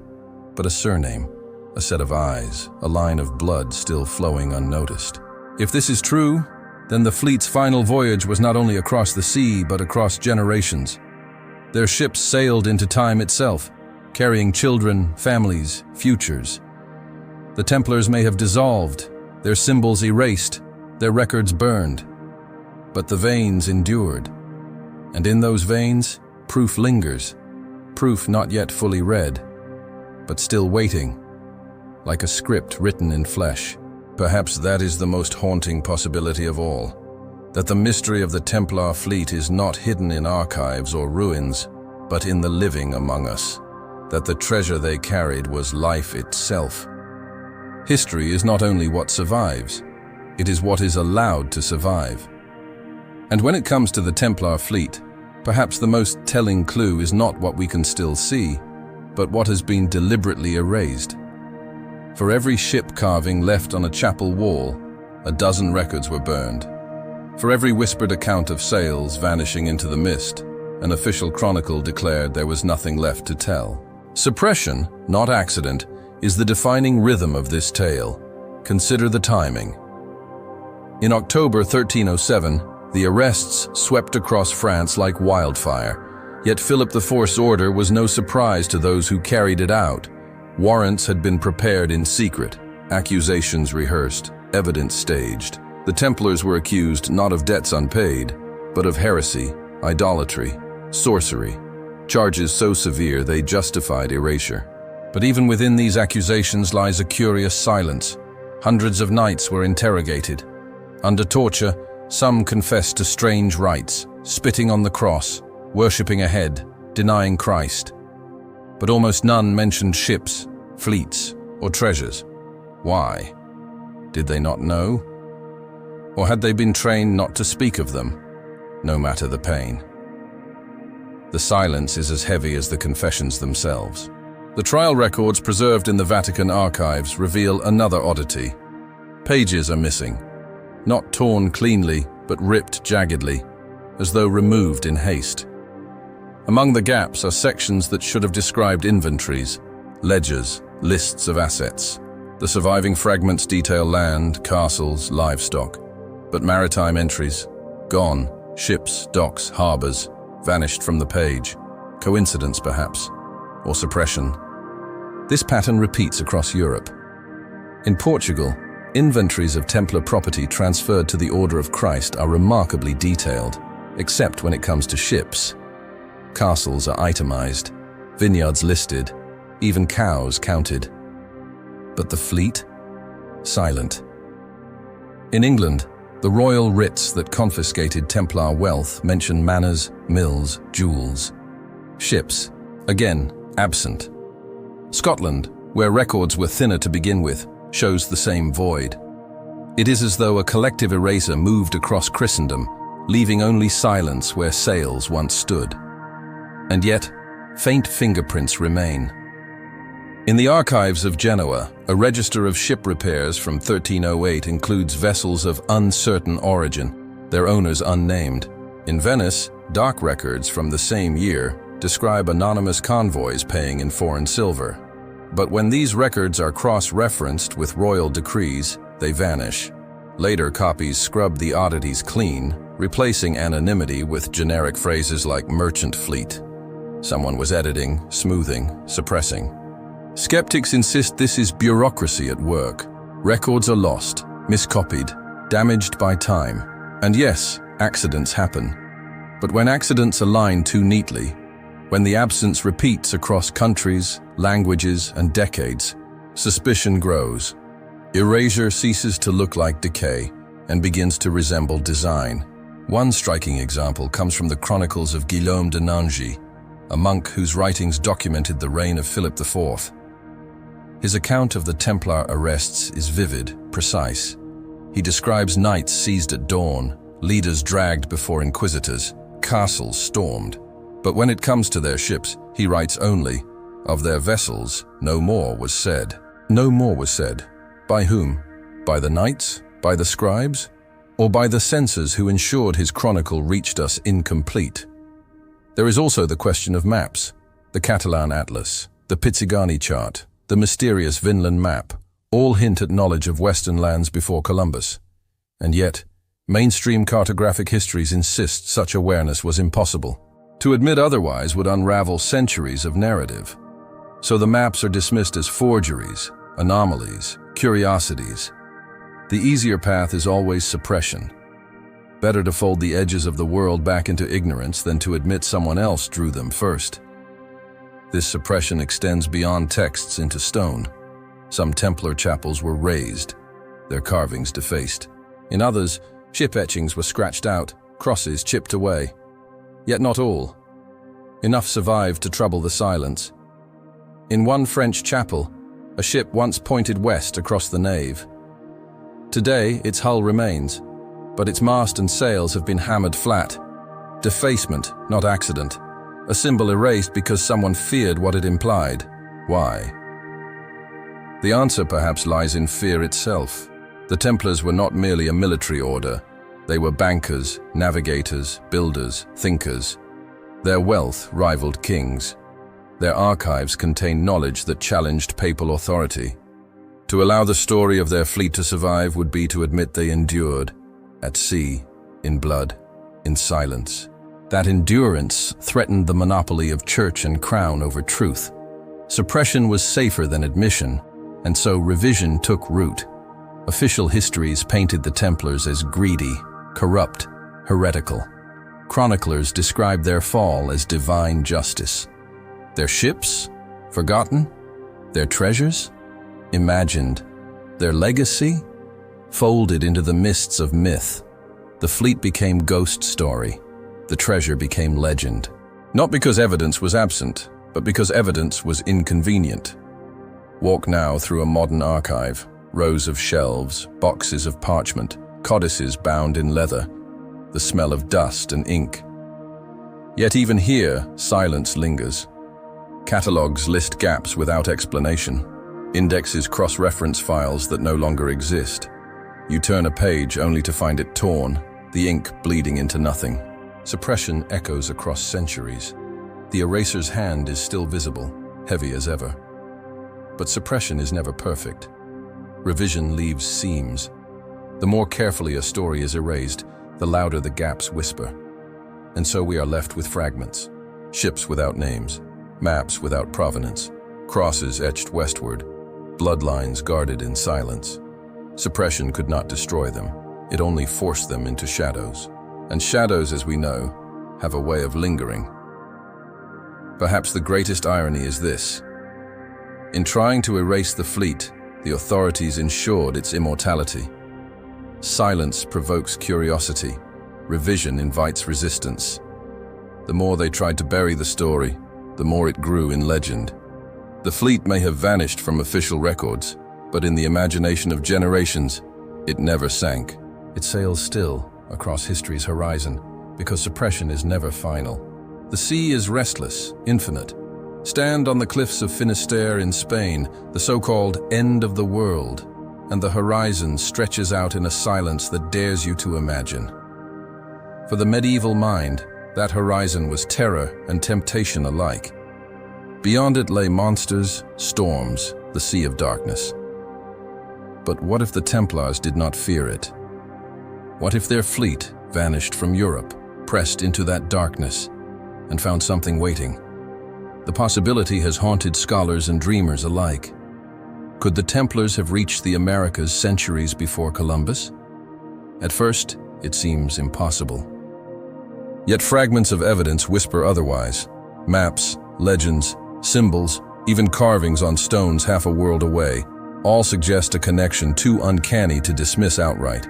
but a surname, a set of eyes, a line of blood still flowing unnoticed. If this is true, then the fleet's final voyage was not only across the sea, but across generations. Their ships sailed into time itself, carrying children, families, futures. The Templars may have dissolved, their symbols erased, their records burned. But the veins endured. And in those veins, proof lingers. proof not yet fully read, but still waiting, like a script written in flesh. Perhaps that is the most haunting possibility of all, that the mystery of the Templar fleet is not hidden in archives or ruins, but in the living among us, that the treasure they carried was life itself. History is not only what survives, it is what is allowed to survive. And when it comes to the Templar fleet, perhaps the most telling clue is not what we can still see, but what has been deliberately erased. For every ship carving left on a chapel wall, a dozen records were burned. For every whispered account of sails vanishing into the mist, an official chronicle declared there was nothing left to tell. Suppression, not accident, is the defining rhythm of this tale. Consider the timing. In October 1307, the arrests swept across France like wildfire, yet Philip IV's order was no surprise to those who carried it out. Warrants had been prepared in secret, accusations rehearsed, evidence staged. The Templars were accused not of debts unpaid, but of heresy, idolatry, sorcery, charges so severe they justified erasure. But even within these accusations lies a curious silence. Hundreds of knights were interrogated. Under torture, some confessed to strange rites, spitting on the cross, worshipping a head, denying Christ. But almost none mentioned ships, fleets, or treasures. Why? Did they not know? Or had they been trained not to speak of them, no matter the pain? The silence is as heavy as the confessions themselves. The trial records preserved in the Vatican archives reveal another oddity. Pages are missing, not torn cleanly, but ripped jaggedly, as though removed in haste. Among the gaps are sections that should have described inventories, ledgers, lists of assets. The surviving fragments detail land, castles, livestock, but maritime entries, gone, ships, docks, harbors, vanished from the page. Coincidence, perhaps, or suppression. This pattern repeats across Europe. In Portugal, inventories of Templar property transferred to the Order of Christ are remarkably detailed, except when it comes to ships. Castles are itemized, vineyards listed, even cows counted. But the fleet? Silent. In England, the royal writs that confiscated Templar wealth mention manors, mills, jewels. Ships, again, absent. Scotland, where records were thinner to begin with, shows the same void. It is as though a collective eraser moved across Christendom, leaving only silence where sails once stood. And yet, faint fingerprints remain. In the archives of Genoa, a register of ship repairs from 1308 includes vessels of uncertain origin, their owners unnamed. In Venice, dock records from the same year describe anonymous convoys paying in foreign silver. But when these records are cross-referenced with royal decrees, they vanish. Later copies scrub the oddities clean, replacing anonymity with generic phrases like merchant fleet. Someone was editing, smoothing, suppressing. Skeptics insist this is bureaucracy at work. Records are lost, miscopied, damaged by time. And yes, accidents happen. But when accidents align too neatly, when the absence repeats across countries, languages, and decades, suspicion grows. Erasure ceases to look like decay and begins to resemble design. One striking example comes from the chronicles of Guillaume de Nangy, a monk whose writings documented the reign of Philip IV. His account of the Templar arrests is vivid, precise. He describes knights seized at dawn, leaders dragged before inquisitors, castles stormed. But when it comes to their ships, he writes only, of their vessels, no more was said. No more was said. By whom? By the knights? By the scribes? Or by the censors who ensured his chronicle reached us incomplete? There is also the question of maps, the Catalan Atlas, the Pizzigani chart, the mysterious Vinland map, all hint at knowledge of Western lands before Columbus. And yet, mainstream cartographic histories insist such awareness was impossible. To admit otherwise would unravel centuries of narrative. So the maps are dismissed as forgeries, anomalies, curiosities. The easier path is always suppression. Better to fold the edges of the world back into ignorance than to admit someone else drew them first. This suppression extends beyond texts into stone. Some Templar chapels were razed, their carvings defaced. In others, ship etchings were scratched out, crosses chipped away. Yet not all. Enough survived to trouble the silence. In one French chapel, a ship once pointed west across the nave. Today, its hull remains, but its mast and sails have been hammered flat. Defacement, not accident. A symbol erased because someone feared what it implied. Why? The answer perhaps lies in fear itself. The Templars were not merely a military order. They were bankers, navigators, builders, thinkers. Their wealth rivaled kings. Their archives contained knowledge that challenged papal authority. To allow the story of their fleet to survive would be to admit they endured, at sea, in blood, in silence. That endurance threatened the monopoly of church and crown over truth. Suppression was safer than admission, and so revision took root. Official histories painted the Templars as greedy, corrupt, heretical. Chroniclers described their fall as divine justice. Their ships? Forgotten? Their treasures? Imagined. Their legacy? Folded into the mists of myth. The fleet became ghost story. The treasure became legend. Not because evidence was absent, but because evidence was inconvenient. Walk now through a modern archive, rows of shelves, boxes of parchment, codices bound in leather, the smell of dust and ink. Yet even here, silence lingers. Catalogues list gaps without explanation. Indexes cross-reference files that no longer exist. You turn a page only to find it torn, the ink bleeding into nothing. Suppression echoes across centuries. The eraser's hand is still visible, heavy as ever. But suppression is never perfect. Revision leaves seams. The more carefully a story is erased, the louder the gaps whisper. And so we are left with fragments. Ships without names, maps without provenance, crosses etched westward, bloodlines guarded in silence. Suppression could not destroy them. It only forced them into shadows. And shadows, as we know, have a way of lingering. Perhaps the greatest irony is this. In trying to erase the fleet, the authorities ensured its immortality. Silence provokes curiosity. Revision invites resistance. The more they tried to bury the story, the more it grew in legend. The fleet may have vanished from official records, but in the imagination of generations, it never sank. It sails still across history's horizon, because suppression is never final. The sea is restless, infinite. Stand on the cliffs of Finisterre in Spain, the so-called end of the world, and the horizon stretches out in a silence that dares you to imagine. For the medieval mind, that horizon was terror and temptation alike. Beyond it lay monsters, storms, the sea of darkness. But what if the Templars did not fear it? What if their fleet vanished from Europe, pressed into that darkness, and found something waiting? The possibility has haunted scholars and dreamers alike. Could the Templars have reached the Americas centuries before Columbus? At first, it seems impossible. Yet fragments of evidence whisper otherwise. Maps, legends, symbols, even carvings on stones half a world away, all suggest a connection too uncanny to dismiss outright.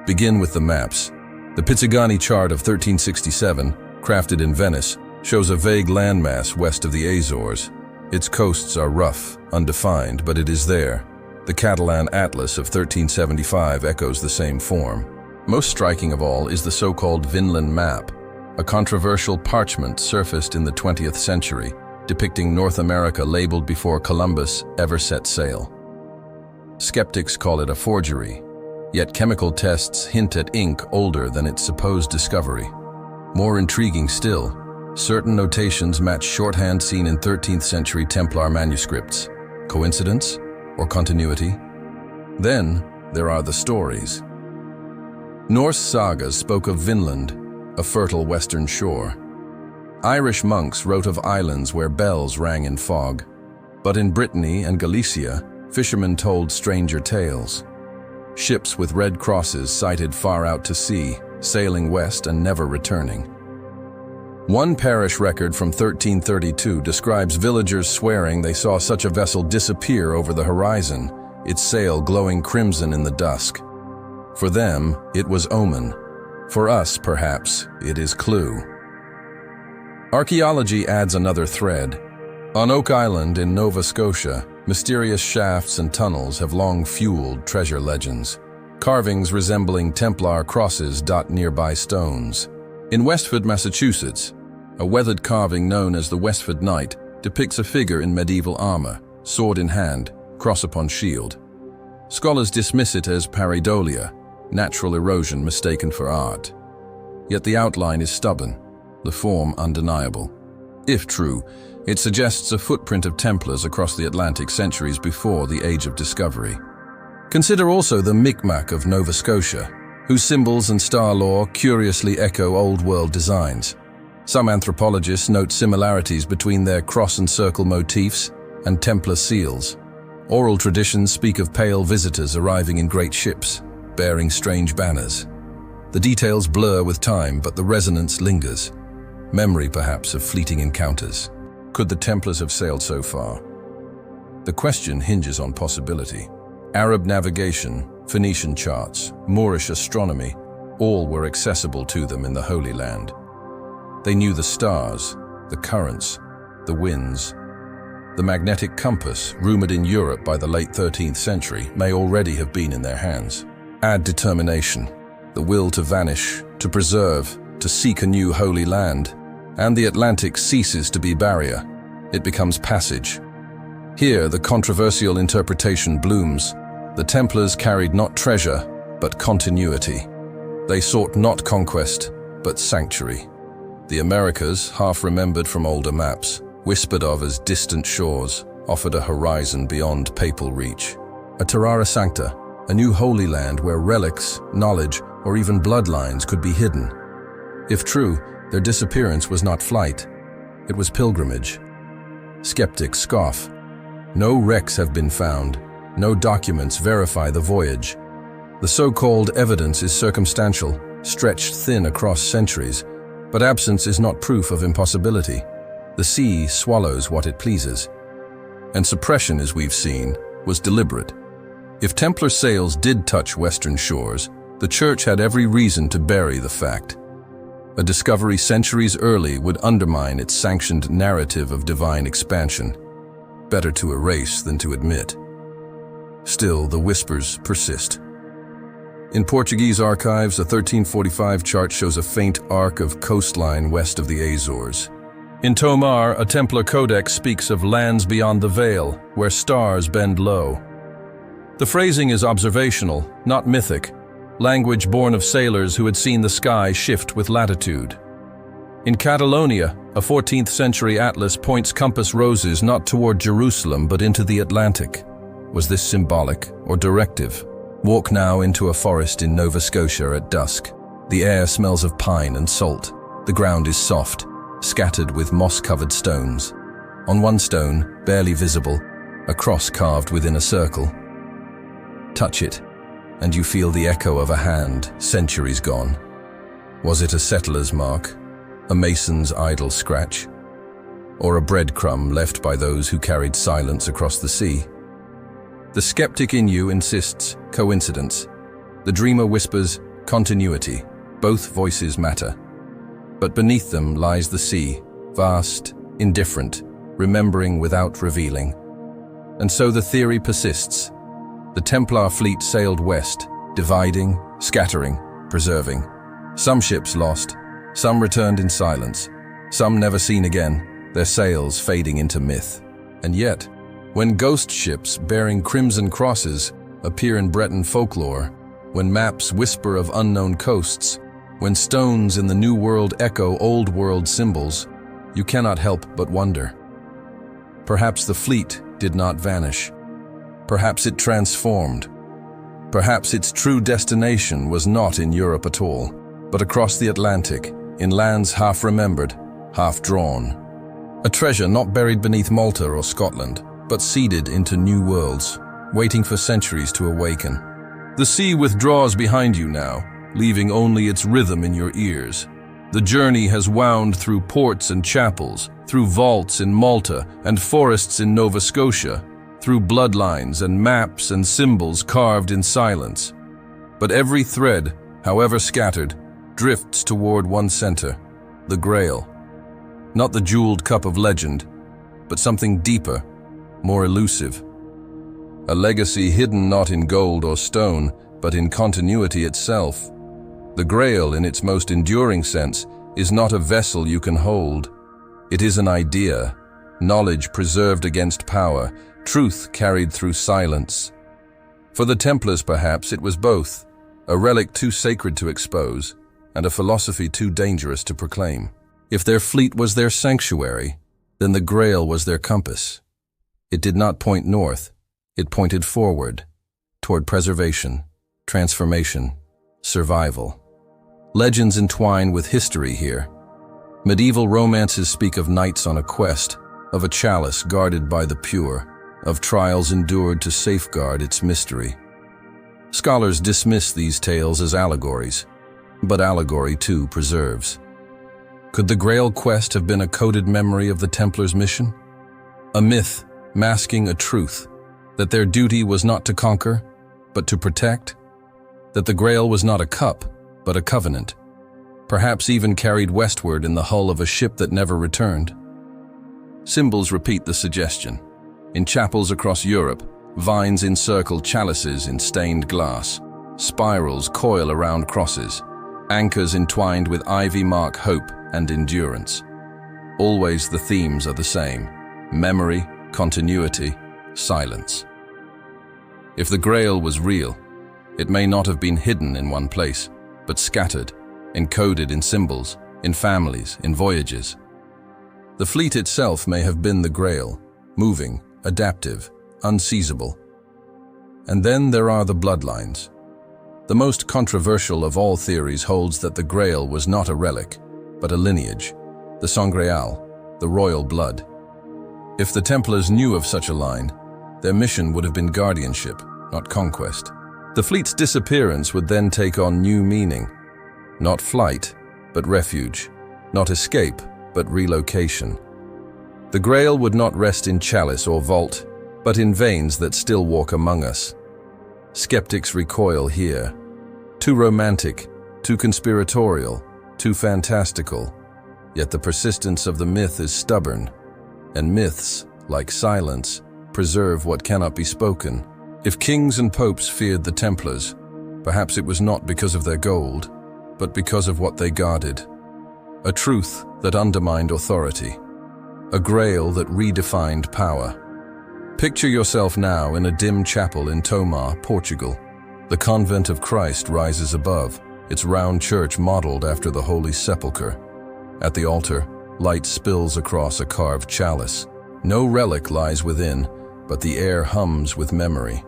Begin with the maps. The Pizzigani chart of 1367, crafted in Venice, shows a vague landmass west of the Azores. Its coasts are rough, undefined, but it is there. The Catalan Atlas of 1375 echoes the same form. Most striking of all is the so-called Vinland map, a controversial parchment surfaced in the 20th century, depicting North America labeled before Columbus ever set sail. Skeptics call it a forgery, yet chemical tests hint at ink older than its supposed discovery. More intriguing still, certain notations match shorthand seen in 13th century Templar manuscripts. Coincidence or continuity? Then there are the stories. Norse sagas spoke of Vinland, a fertile western shore. Irish monks wrote of islands where bells rang in fog. But in Brittany and Galicia, fishermen told stranger tales. Ships with red crosses sighted far out to sea, sailing west and never returning. One parish record from 1332 describes villagers swearing they saw such a vessel disappear over the horizon, its sail glowing crimson in the dusk. For them, it was omen. For us, perhaps, it is clue. Archaeology adds another thread. On Oak Island in Nova Scotia, mysterious shafts and tunnels have long fueled treasure legends. Carvings resembling Templar crosses dot nearby stones. In Westford, Massachusetts, a weathered carving known as the Westford Knight depicts a figure in medieval armor, sword in hand, cross upon shield. Scholars dismiss it as pareidolia, natural erosion mistaken for art. Yet the outline is stubborn, the form undeniable. If true, it suggests a footprint of Templars across the Atlantic centuries before the Age of Discovery. Consider also the Micmac of Nova Scotia, whose symbols and star lore curiously echo Old World designs. Some anthropologists note similarities between their cross and circle motifs and Templar seals. Oral traditions speak of pale visitors arriving in great ships, bearing strange banners. The details blur with time, but the resonance lingers. Memory, perhaps, of fleeting encounters. Could the Templars have sailed so far? The question hinges on possibility. Arab navigation, Phoenician charts, Moorish astronomy, all were accessible to them in the Holy Land. They knew the stars, the currents, the winds. The magnetic compass, rumored in Europe by the late 13th century, may already have been in their hands. Add determination, the will to vanish, to preserve, to seek a new Holy Land, and the Atlantic ceases to be barrier. It becomes passage. Here, the controversial interpretation blooms. The Templars carried not treasure, but continuity. They sought not conquest, but sanctuary. The Americas, half remembered from older maps, whispered of as distant shores, offered a horizon beyond papal reach. A terra sancta, a new holy land where relics, knowledge, or even bloodlines could be hidden. If true, their disappearance was not flight, it was pilgrimage. Skeptics scoff. No wrecks have been found. No documents verify the voyage. The so-called evidence is circumstantial, stretched thin across centuries, but absence is not proof of impossibility. The sea swallows what it pleases. And suppression, as we've seen, was deliberate. If Templar sails did touch western shores, the Church had every reason to bury the fact. A discovery centuries early would undermine its sanctioned narrative of divine expansion. Better to erase than to admit. Still, the whispers persist. In Portuguese archives, a 1345 chart shows a faint arc of coastline west of the Azores. In Tomar, a Templar codex speaks of lands beyond the veil, where stars bend low. The phrasing is observational, not mythic, language born of sailors who had seen the sky shift with latitude. In Catalonia, a 14th century atlas points compass roses not toward Jerusalem but into the Atlantic. Was this symbolic or directive? Walk now into a forest in Nova Scotia at dusk. The air smells of pine and salt. The ground is soft, scattered with moss-covered stones. On one stone, barely visible, a cross carved within a circle. Touch it, and you feel the echo of a hand, centuries gone. Was it a settler's mark, a mason's idle scratch, or a breadcrumb left by those who carried silence across the sea? The skeptic in you insists coincidence. The dreamer whispers continuity. Both voices matter. But beneath them lies the sea, vast, indifferent, remembering without revealing. And so the theory persists. The Templar fleet sailed west, dividing, scattering, preserving. Some ships lost, some returned in silence, some never seen again, their sails fading into myth. And yet, when ghost ships bearing crimson crosses appear in Breton folklore, when maps whisper of unknown coasts, when stones in the New World echo Old World symbols, you cannot help but wonder. Perhaps the fleet did not vanish. Perhaps it transformed. Perhaps its true destination was not in Europe at all, but across the Atlantic, in lands half remembered, half drawn. A treasure not buried beneath Malta or Scotland, but seeded into new worlds, waiting for centuries to awaken. The sea withdraws behind you now, leaving only its rhythm in your ears. The journey has wound through ports and chapels, through vaults in Malta and forests in Nova Scotia, through bloodlines and maps and symbols carved in silence. But every thread, however scattered, drifts toward one center, the Grail. Not the jeweled cup of legend, but something deeper, more elusive. A legacy hidden not in gold or stone, but in continuity itself. The Grail, in its most enduring sense, is not a vessel you can hold. It is an idea, knowledge preserved against power, truth carried through silence. For the Templars, perhaps, it was both, a relic too sacred to expose, and a philosophy too dangerous to proclaim. If their fleet was their sanctuary, then the Grail was their compass. It did not point north, it pointed forward, toward preservation, transformation, survival. Legends entwine with history here. Medieval romances speak of knights on a quest, of a chalice guarded by the pure, of trials endured to safeguard its mystery. Scholars dismiss these tales as allegories, but allegory too preserves. Could the Grail quest have been a coded memory of the Templars' mission? A myth masking a truth, that their duty was not to conquer, but to protect? That the Grail was not a cup, but a covenant, perhaps even carried westward in the hull of a ship that never returned? Symbols repeat the suggestion. In chapels across Europe, vines encircle chalices in stained glass. Spirals coil around crosses. Anchors entwined with ivy mark hope and endurance. Always the themes are the same: memory, continuity, silence. If the Grail was real, it may not have been hidden in one place, but scattered, encoded in symbols, in families, in voyages. The fleet itself may have been the Grail, moving, adaptive, unseizable. And then there are the bloodlines. The most controversial of all theories holds that the Grail was not a relic, but a lineage, the sangreal, the royal blood. If the Templars knew of such a line, their mission would have been guardianship, not conquest. The fleet's disappearance would then take on new meaning. Not flight, but refuge. Not escape, but relocation. The Grail would not rest in chalice or vault, but in veins that still walk among us. Skeptics recoil here. Too romantic, too conspiratorial, too fantastical. Yet the persistence of the myth is stubborn, and myths, like silence, preserve what cannot be spoken. If kings and popes feared the Templars, perhaps it was not because of their gold, but because of what they guarded. A truth that undermined authority. A Grail that redefined power. Picture yourself now in a dim chapel in Tomar, Portugal. The Convent of Christ rises above, its round church modeled after the Holy Sepulchre. At the altar, light spills across a carved chalice. No relic lies within, but the air hums with memory.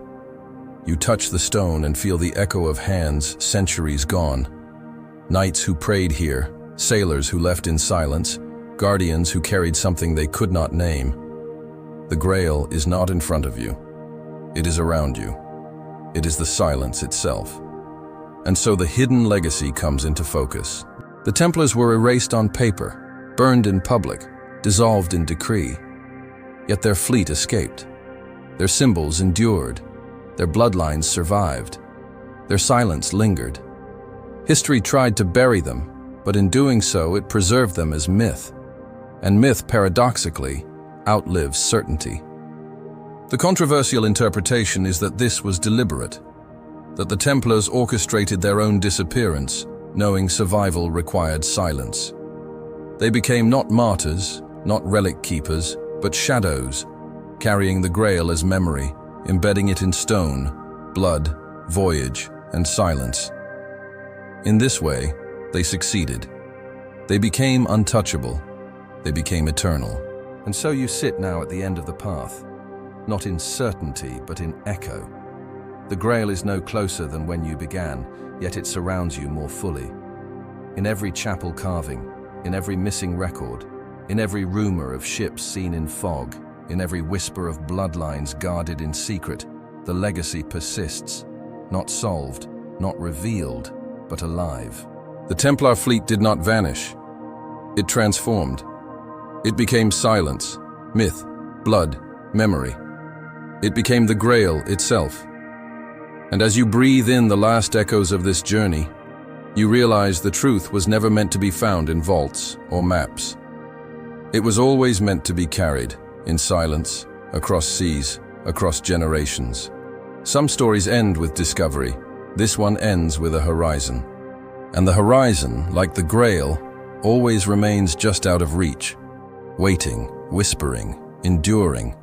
You touch the stone and feel the echo of hands centuries gone. Knights who prayed here, sailors who left in silence, guardians who carried something they could not name. The Grail is not in front of you. It is around you. It is the silence itself. And so the hidden legacy comes into focus. The Templars were erased on paper, burned in public, dissolved in decree. Yet their fleet escaped. Their symbols endured. Their bloodlines survived. Their silence lingered. History tried to bury them, but in doing so it preserved them as myth. And myth, paradoxically, outlives certainty. The controversial interpretation is that this was deliberate, that the Templars orchestrated their own disappearance, knowing survival required silence. They became not martyrs, not relic keepers, but shadows, carrying the Grail as memory, embedding it in stone, blood, voyage, and silence. In this way, they succeeded. They became untouchable. They became eternal. And so you sit now at the end of the path, not in certainty, but in echo. The Grail is no closer than when you began, yet it surrounds you more fully. In every chapel carving, in every missing record, in every rumor of ships seen in fog, in every whisper of bloodlines guarded in secret, the legacy persists, not solved, not revealed, but alive. The Templar fleet did not vanish. It transformed. It became silence, myth, blood, memory. It became the Grail itself. And as you breathe in the last echoes of this journey, you realize the truth was never meant to be found in vaults or maps. It was always meant to be carried in silence, across seas, across generations. Some stories end with discovery. This one ends with a horizon. And the horizon, like the Grail, always remains just out of reach, waiting, whispering, enduring,